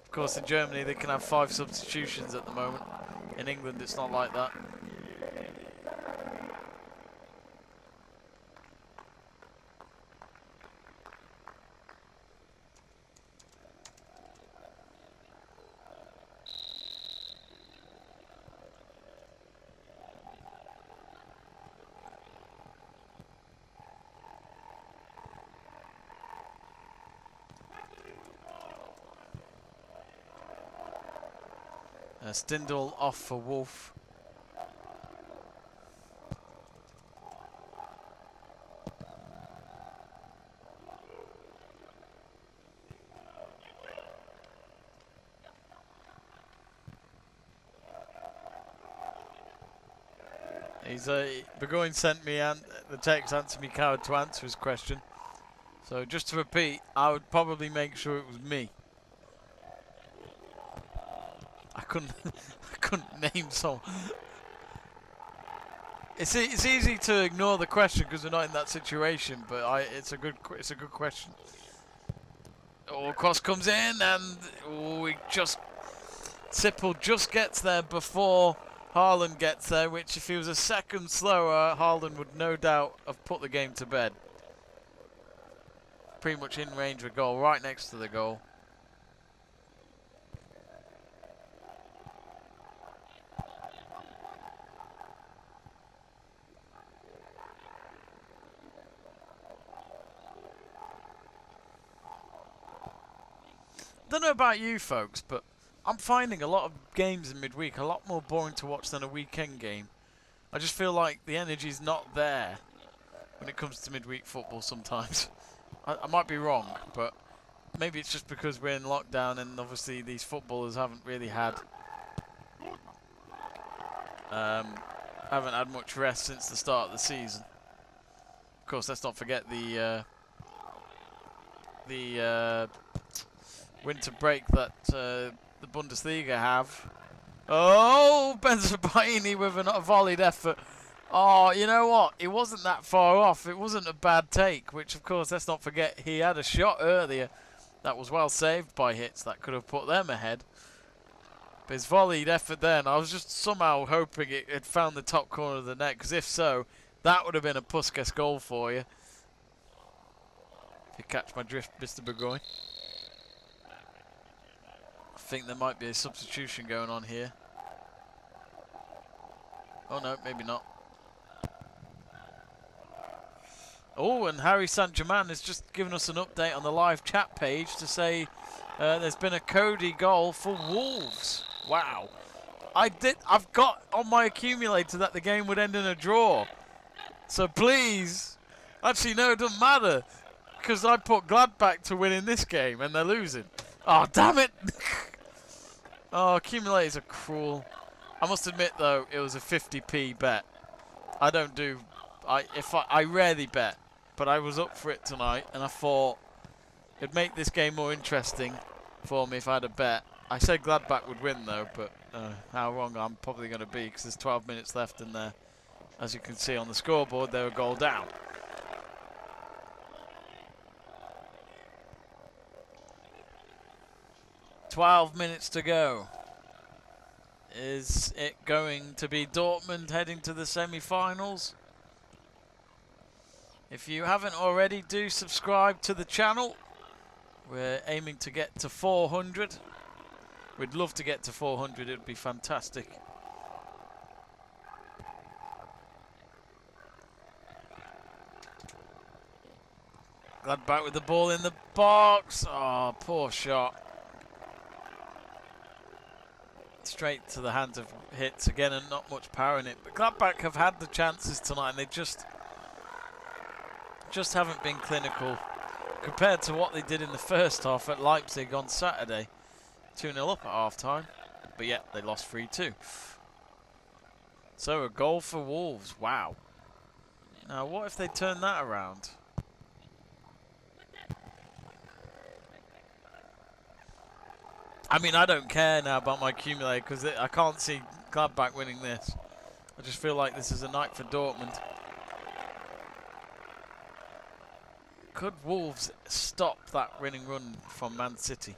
Of course, in Germany, they can have 5 substitutions at the moment. In England, it's not like that. Stindl off for Wolf. Burgoyne sent me the text, answer me coward, to answer his question. So just to repeat, I would probably make sure it was me. couldn't I couldn't name someone. It's easy to ignore the question because we're not in that situation, but it's a good question. Oh, cross comes in, and Sippel just gets there before Haaland gets there, which if he was a second slower, Haaland would no doubt have put the game to bed. Pretty much in range of goal, right next to the goal. Don't know about you folks, but I'm finding a lot of games in midweek a lot more boring to watch than a weekend game. I just feel like the energy's not there when it comes to midweek football sometimes. I might be wrong, but maybe it's just because we're in lockdown and obviously these footballers haven't really had much rest since the start of the season. Of course, let's not forget the winter break that the Bundesliga have. Oh, Bensebaini with a volleyed effort. Oh, you know what? It wasn't that far off. It wasn't a bad take, which, of course, let's not forget, he had a shot earlier that was well saved by Hits that could have put them ahead. But his volleyed effort then, I was just somehow hoping it had found the top corner of the net, because if so, that would have been a Puskas goal for you. If you catch my drift, Mr. Burgoyne. I think there might be a substitution going on here. Oh no, maybe not. Oh, and Harry Saint-Germain has just given us an update on the live chat page to say there's been a Cody goal for Wolves. Wow. I've got on my accumulator that the game would end in a draw. So please, actually no, it doesn't matter, because I put Gladbach to win in this game and they're losing. Oh, damn it. Oh, accumulators are cruel. I must admit though, it was a 50p bet. I don't do, I rarely bet, but I was up for it tonight and I thought it'd make this game more interesting for me if I had a bet. I said Gladbach would win though, but how wrong I'm probably going to be, because there's 12 minutes left and there, as you can see on the scoreboard, they're a goal down. "12 minutes to go. Is it going to be Dortmund heading to the semi-finals? If you haven't already, do subscribe to the channel. We're aiming to get to 400. We'd love to get to 400, it would be fantastic. Gladbach with the ball in the box. Oh, poor shot. Straight to the hands of Hits again, and not much power in it. But Gladbach have had the chances tonight and they just haven't been clinical compared to what they did in the first half at Leipzig on Saturday. 2-0 up at half-time, but yet they lost 3-2. So a goal for Wolves, wow. Now what if they turn that around? I mean, I don't care now about my accumulator because I can't see Gladbach winning this. I just feel like this is a night for Dortmund. Could Wolves stop that winning run from Man City?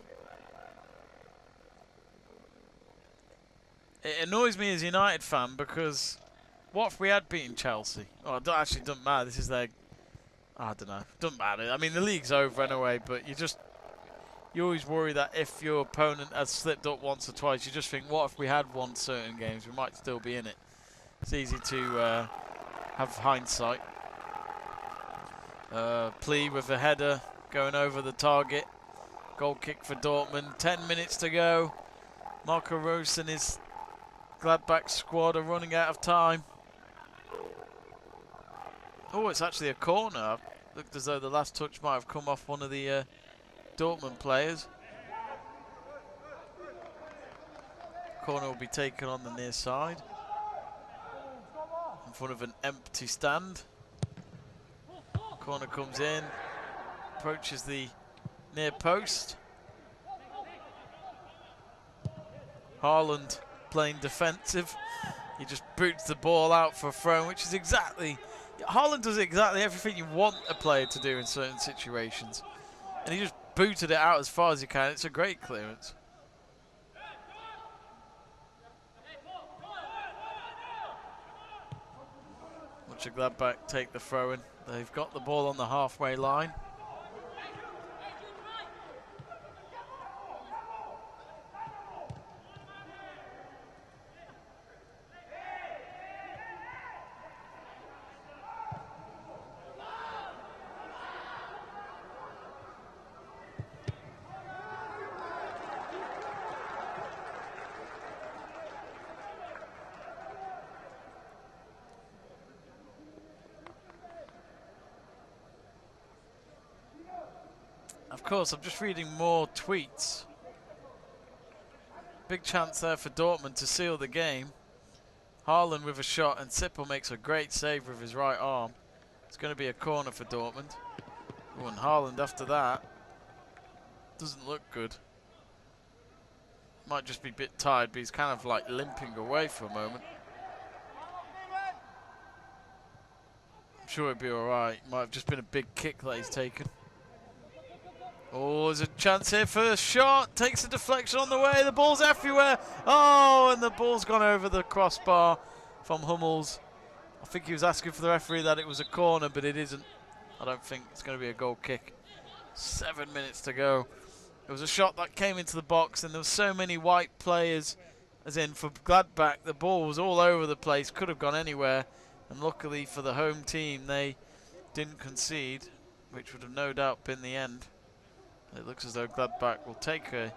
It annoys me as a United fan because what if we had beaten Chelsea? Oh, it actually doesn't matter. This is their... I don't know. Doesn't matter. I mean, the league's over anyway, but you always worry that if your opponent has slipped up once or twice, you just think, what if we had won certain games? We might still be in it. It's easy to have hindsight. Plea with a header going over the target. Goal kick for Dortmund. 10 minutes to go. Marco Reus and his Gladbach squad are running out of time. Oh, it's actually a corner. Looked as though the last touch might have come off one of the Dortmund players. Corner will be taken on the near side in front of an empty stand. Corner comes in, approaches the near post. Haaland playing defensive. He just boots the ball out for a throw, which is exactly... Haaland does exactly everything you want a player to do in certain situations. And he just booted it out as far as he can. It's a great clearance. Gladbach take the throw in. They've got the ball on the halfway line. Of course, I'm just reading more tweets. Big chance there for Dortmund to seal the game. Haaland with a shot, and Sippel makes a great save with his right arm. It's going to be a corner for Dortmund. Oh, and Haaland after that doesn't look good. Might just be a bit tired, but he's kind of like limping away for a moment. I'm sure he'll be alright. Might have just been a big kick that he's taken. Oh, there's a chance here for a shot. Takes a deflection on the way. The ball's everywhere. Oh, and the ball's gone over the crossbar from Hummels. I think he was asking for the referee that it was a corner, but it isn't. I don't think it's going to be a goal kick. 7 minutes to go. It was a shot that came into the box, and there were so many white players, as in for Gladbach. The ball was all over the place, could have gone anywhere. And luckily for the home team, they didn't concede, which would have no doubt been the end. It looks as though Gladbach will take a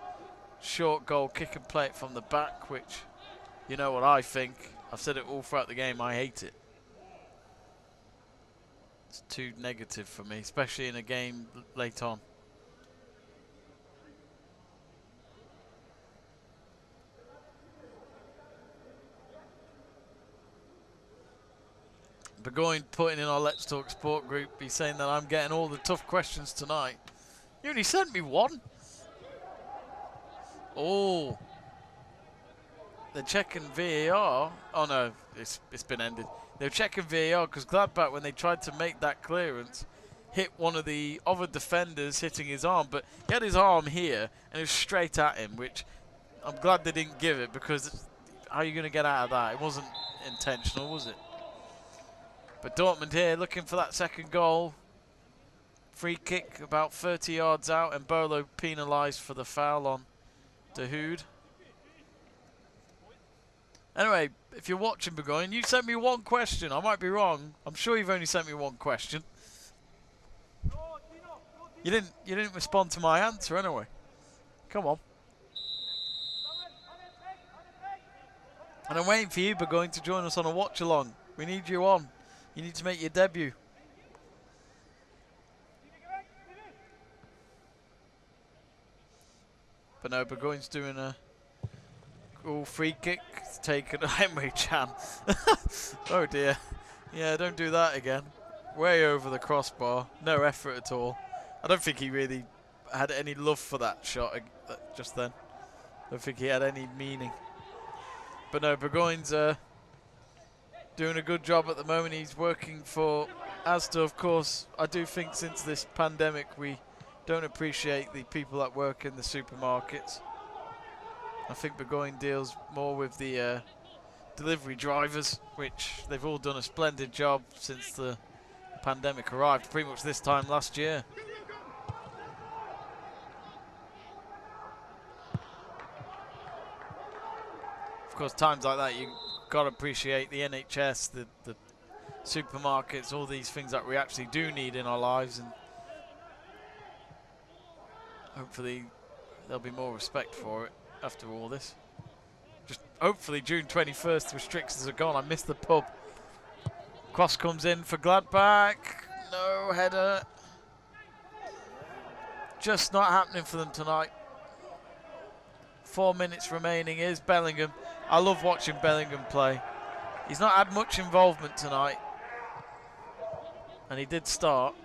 short goal kick and play it from the back, which, you know what I think. I've said it all throughout the game, I hate it. It's too negative for me, especially in a game late on. Burgoyne putting in our Let's Talk Sport group, he's saying that I'm getting all the tough questions tonight. You only sent me one. Oh. They're checking VAR. Oh no, it's been ended. They're checking VAR because Gladbach, when they tried to make that clearance, hit one of the other defenders hitting his arm. But he had his arm here and it was straight at him, which I'm glad they didn't give it, because how are you going to get out of that? It wasn't intentional, was it? But Dortmund here looking for that second goal. Free kick about 30 yards out. Embolo penalised for the foul on De Hood. Anyway, if you're watching Burgoyne, you sent me one question. I might be wrong. I'm sure you've only sent me one question. You didn't respond to my answer anyway. Come on. And I'm waiting for you, Burgoyne, to join us on a watch along. We need you on. You need to make your debut. But no, Burgoyne's doing a free kick. It's taken. Emre Can. Oh dear. Yeah, don't do that again. Way over the crossbar. No effort at all. I don't think he really had any love for that shot just then. I don't think he had any meaning. But no, Burgoyne's doing a good job at the moment. He's working for Asda, of course. I do think since this pandemic we don't appreciate the people that work in the supermarkets. I think Burgoyne deals more with the delivery drivers, which they've all done a splendid job since the pandemic arrived, pretty much this time last year. Of course, times like that, you got to appreciate the NHS, the supermarkets, all these things that we actually do need in our lives, and hopefully there'll be more respect for it after all this. Just hopefully June 21st restrictions are gone. I missed the pub. Cross comes in for Gladbach. No header. Just not happening for them tonight. 4 minutes remaining. Here's Bellingham. I love watching Bellingham play. He's not had much involvement tonight, and he did start.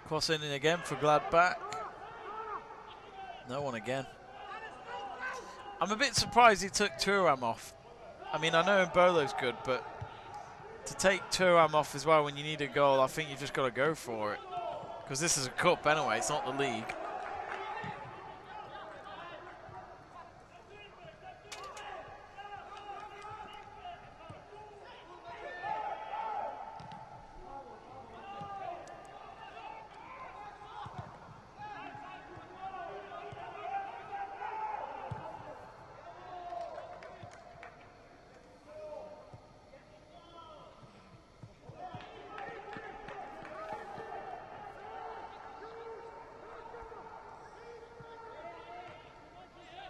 Crossing in again for Gladbach. No one again. I'm a bit surprised he took Thuram off. I mean, I know Embolo's good, but to take Thuram off as well when you need a goal, I think you've just got to go for it. Because this is a cup anyway, it's not the league.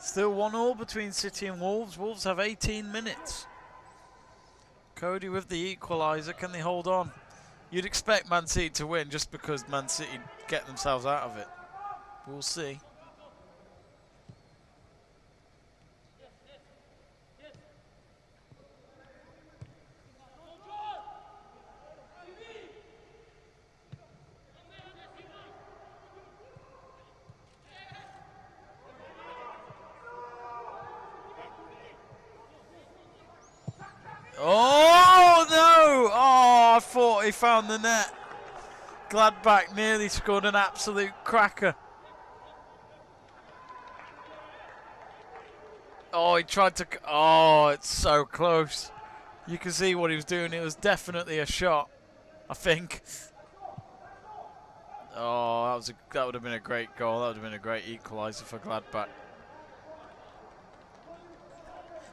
Still 1-1 between City and Wolves. Wolves have 18 minutes. Cody with the equaliser. Can they hold on? You'd expect Man City to win just because Man City get themselves out of it. We'll see. Oh no! Oh, I thought he found the net. Gladbach nearly scored an absolute cracker. Oh, he tried to... Oh, it's so close. You can see what he was doing. It was definitely a shot, I think. Oh, that would have been a great goal. That would have been a great equaliser for Gladbach.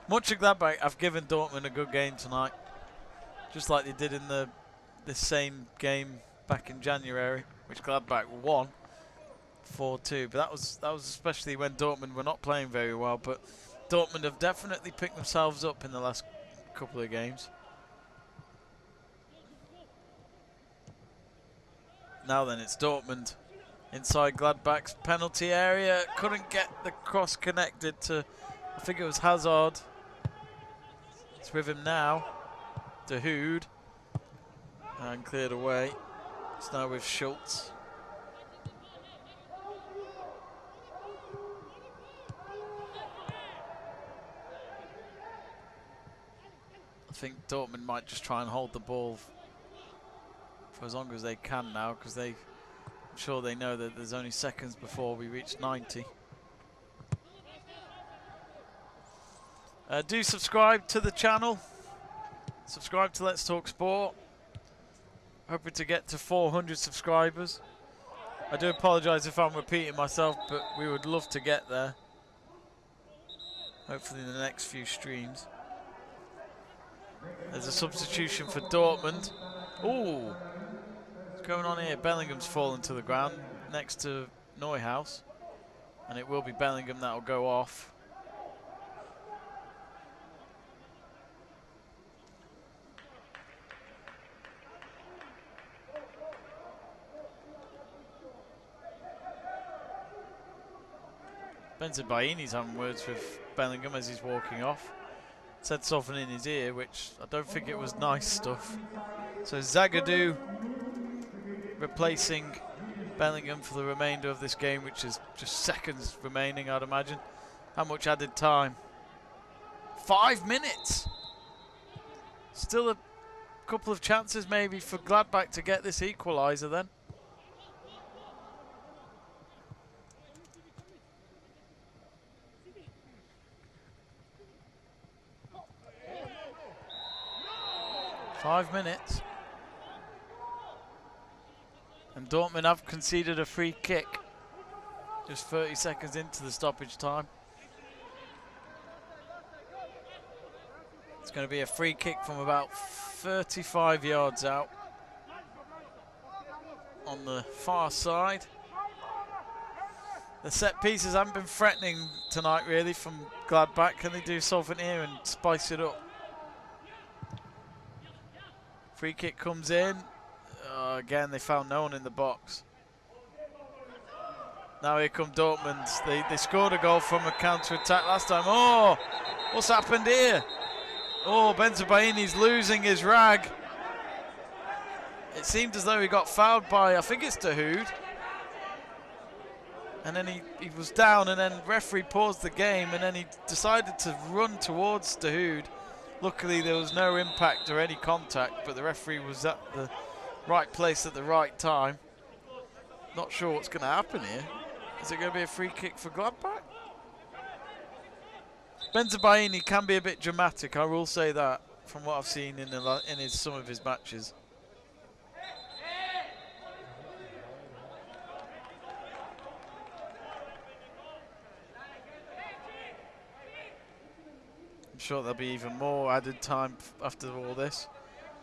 Monchengladbach have given Dortmund a good game tonight, just like they did in the same game back in January, which Gladbach won 4-2. But that was especially when Dortmund were not playing very well. But Dortmund have definitely picked themselves up in the last couple of games. Now then, it's Dortmund inside Gladbach's penalty area. Couldn't get the cross connected to, I think it was Hazard. It's with him now. De Hood. And cleared away. It's now with Schultz. I think Dortmund might just try and hold the ball for as long as they can now, because I'm sure they know that there's only seconds before we reach 90. Do subscribe to the channel. Subscribe to Let's Talk Sport. Hoping to get to 400 subscribers. I do apologise if I'm repeating myself, but we would love to get there. Hopefully in the next few streams. There's a substitution for Dortmund. Ooh, what's going on here? Bellingham's fallen to the ground next to Neuhaus. And it will be Bellingham that will go off. Bensebaini's having words with Bellingham as he's walking off. Said something in his ear, which I don't think it was nice stuff. So Zagadou replacing Bellingham for the remainder of this game, which is just seconds remaining, I'd imagine. How much added time? 5 minutes! Still a couple of chances maybe for Gladbach to get this equaliser then. Five minutes. And Dortmund have conceded a free kick. Just 30 seconds into the stoppage time. It's going to be a free kick from about 35 yards out. On the far side. The set pieces haven't been threatening tonight really from Gladbach. Can they do something here and spice it up? Free kick comes in. Again, they found no one in the box. Now here come Dortmund. They scored a goal from a counter-attack last time. Oh, what's happened here? Oh, Bensebaini's losing his rag. It seemed as though he got fouled by, I think it's Dahoud. And then he was down, and then referee paused the game, and then he decided to run towards Dahoud. Luckily there was no impact or any contact, but the referee was at the right place at the right time. Not sure what's going to happen here. Is it going to be a free kick for Gladbach? Bensebaini can be a bit dramatic, I will say that, from what I've seen in some of his matches. I'm sure there'll be even more added time after all this.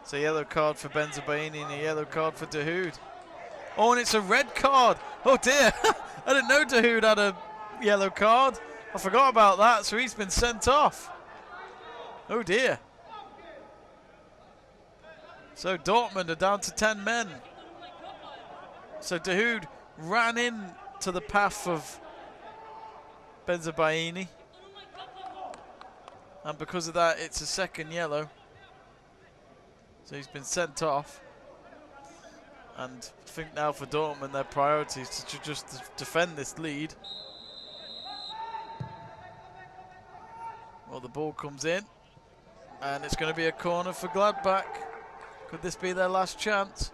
It's a yellow card for Bensebaini and a yellow card for Dahoud. Oh, and it's a red card. Oh dear, I didn't know Dahoud had a yellow card. I forgot about that, so he's been sent off. Oh dear. So Dortmund are down to 10 men. So Dahoud ran in to the path of Bensebaini. And because of that, it's a second yellow. So he's been sent off. And I think now for Dortmund, their priority is to just defend this lead. Well, the ball comes in. And it's going to be a corner for Gladbach. Could this be their last chance?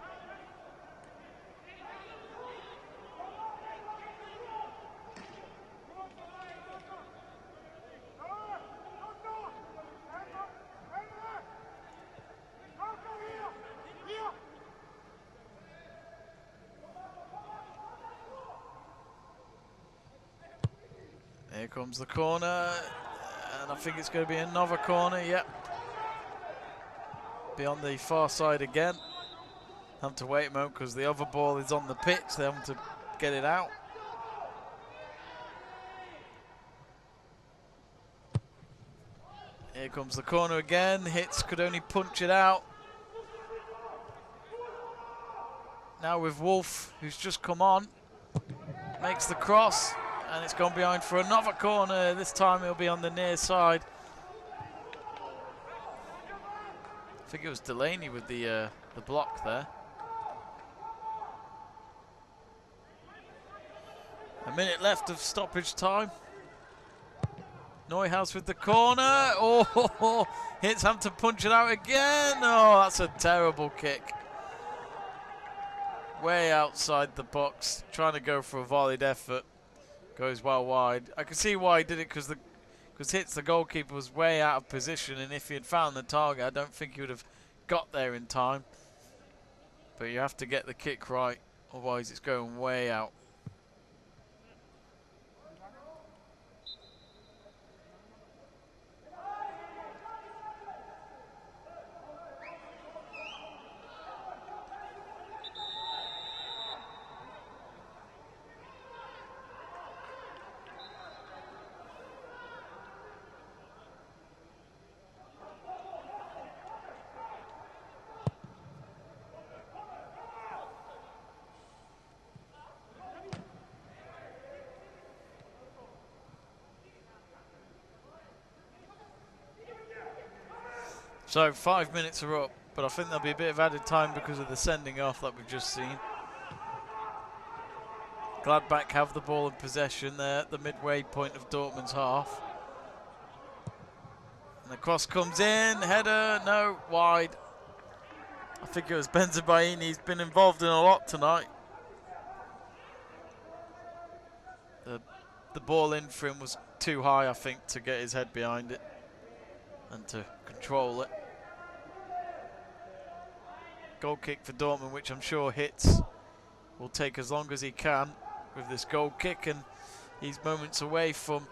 Here comes the corner, and I think it's going to be another corner, yep. Be on the far side again. Have to wait a moment because the other ball is on the pitch, they have to get it out. Here comes the corner again, Hitz could only punch it out. Now with Wolf, who's just come on, makes the cross. And it's gone behind for another corner. This time it'll be on the near side. I think it was Delaney with the block there. A minute left of stoppage time. Neuhaus with the corner. Oh, Hitz have to punch it out again. Oh, that's a terrible kick. Way outside the box, trying to go for a volleyed effort. Goes well wide. I can see why he did it because Hitz, the goalkeeper, was way out of position, and if he had found the target, I don't think he would have got there in time. But you have to get the kick right, otherwise it's going way out. So 5 minutes are up, but I think there'll be a bit of added time because of the sending off that we've just seen. Gladbach have the ball in possession there at the midway point of Dortmund's half. And the cross comes in, header, no, wide. I think it was Bensebaini, he's been involved in a lot tonight. The ball in for him was too high, I think, to get his head behind it and to control it. Goal kick for Dortmund, which I'm sure Hitz will take as long as he can with this goal kick, and he's moments away from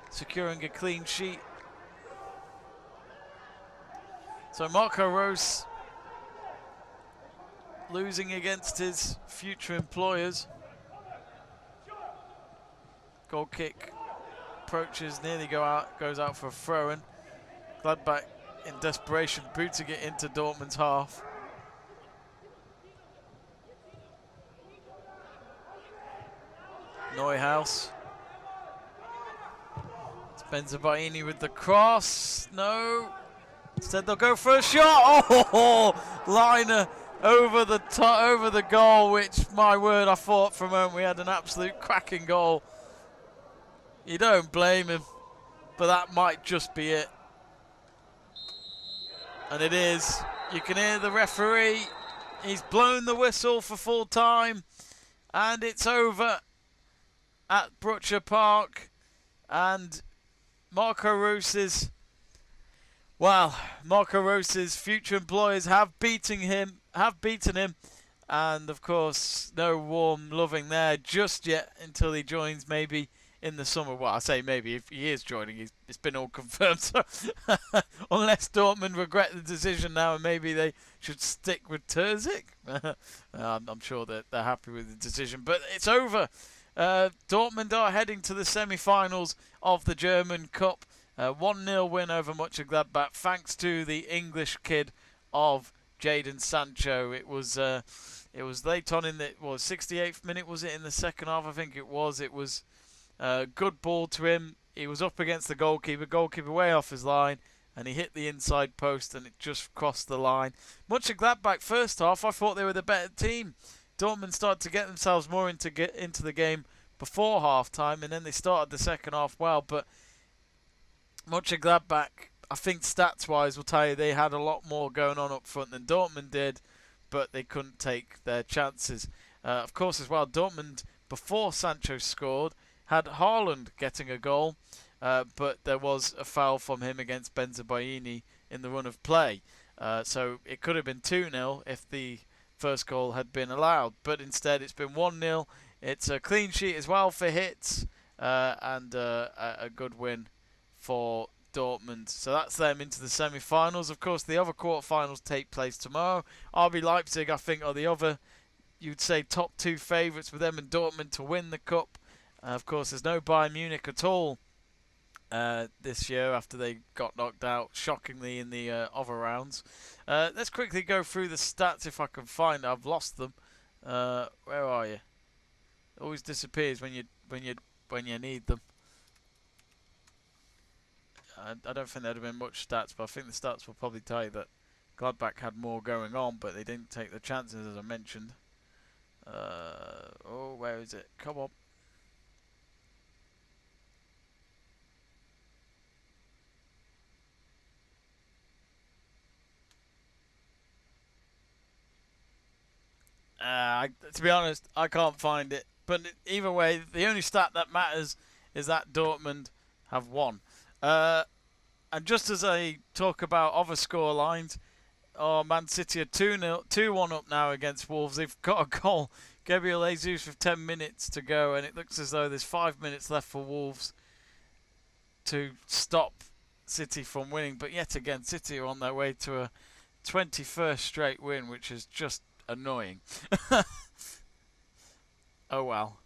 securing a clean sheet. So Marco Rose losing against his future employers. Goal kick approaches, nearly goes out for a throw-in. Gladbach in desperation booting it into Dortmund's half. Neuhaus. It's Bensebaini with the cross. No. Instead they'll go for a shot. Oh, Liner over the top, over the goal, which, my word, I thought for a moment we had an absolute cracking goal. You don't blame him, but that might just be it. And it is. You can hear the referee. He's blown the whistle for full time, and it's over at Borussia Park. And Marco Rose's future employers have beaten him, and of course no warm loving there just yet until he joins maybe in the summer. Well, I say maybe, if he is joining, it's been all confirmed. So unless Dortmund regret the decision now and maybe they should stick with Terzic. I'm sure that they're happy with the decision, but it's over. Dortmund are heading to the semi-finals of the German Cup. 1-0 win over Monchengladbach thanks to the English kid of Jadon Sancho. It was late on in the 68th minute, was it, in the second half? I think it was. It was good ball to him. He was up against the goalkeeper way off his line, and he hit the inside post and it just crossed the line. Monchengladbach first half, I thought they were the better team. Dortmund started to get themselves more into the game before half-time, and then they started the second half well, but Monchengladbach, I think stats-wise, will tell you they had a lot more going on up front than Dortmund did, but they couldn't take their chances. Of course, as well, Dortmund, before Sancho scored, had Haaland getting a goal, but there was a foul from him against Bensebaini in the run of play. So it could have been 2-0 if the first goal had been allowed, but instead it's been 1-0. It's a clean sheet as well for hits, and a good win for Dortmund. So that's them into the semi-finals. Of course, the other quarter-finals take place tomorrow. RB Leipzig, I think, are the other, you'd say, top two favourites with them and Dortmund to win the cup. Of course, there's no Bayern Munich at all this year after they got knocked out, shockingly, in the other rounds. Let's quickly go through the stats if I can find it. I've lost them. Where are you? It always disappears when you need them. I don't think there'd have been much stats, but I think the stats will probably tell you that Gladbach had more going on, but they didn't take the chances, as I mentioned. Where is it? Come on. To be honest, I can't find it. But either way, the only stat that matters is that Dortmund have won. And just as I talk about other score lines, Man City are 2-1 up now against Wolves. They've got a goal. Gabriel Jesus with 10 minutes to go, and it looks as though there's 5 minutes left for Wolves to stop City from winning. But yet again, City are on their way to a 21st straight win, which is just annoying. Oh well.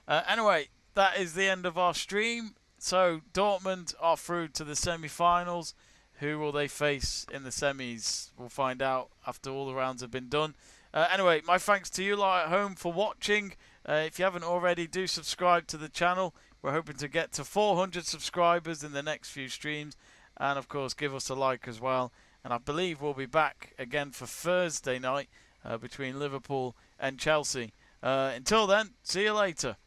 Anyway, that is the end of our stream. So Dortmund are through to the semi-finals. Who will they face in the semis? We'll find out after all the rounds have been done. Anyway, my thanks to you lot at home for watching. If you haven't already, do subscribe to the channel. We're hoping to get to 400 subscribers in the next few streams. And of course, give us a like as well. And I believe we'll be back again for Thursday night between Liverpool and Chelsea. Until then, see you later.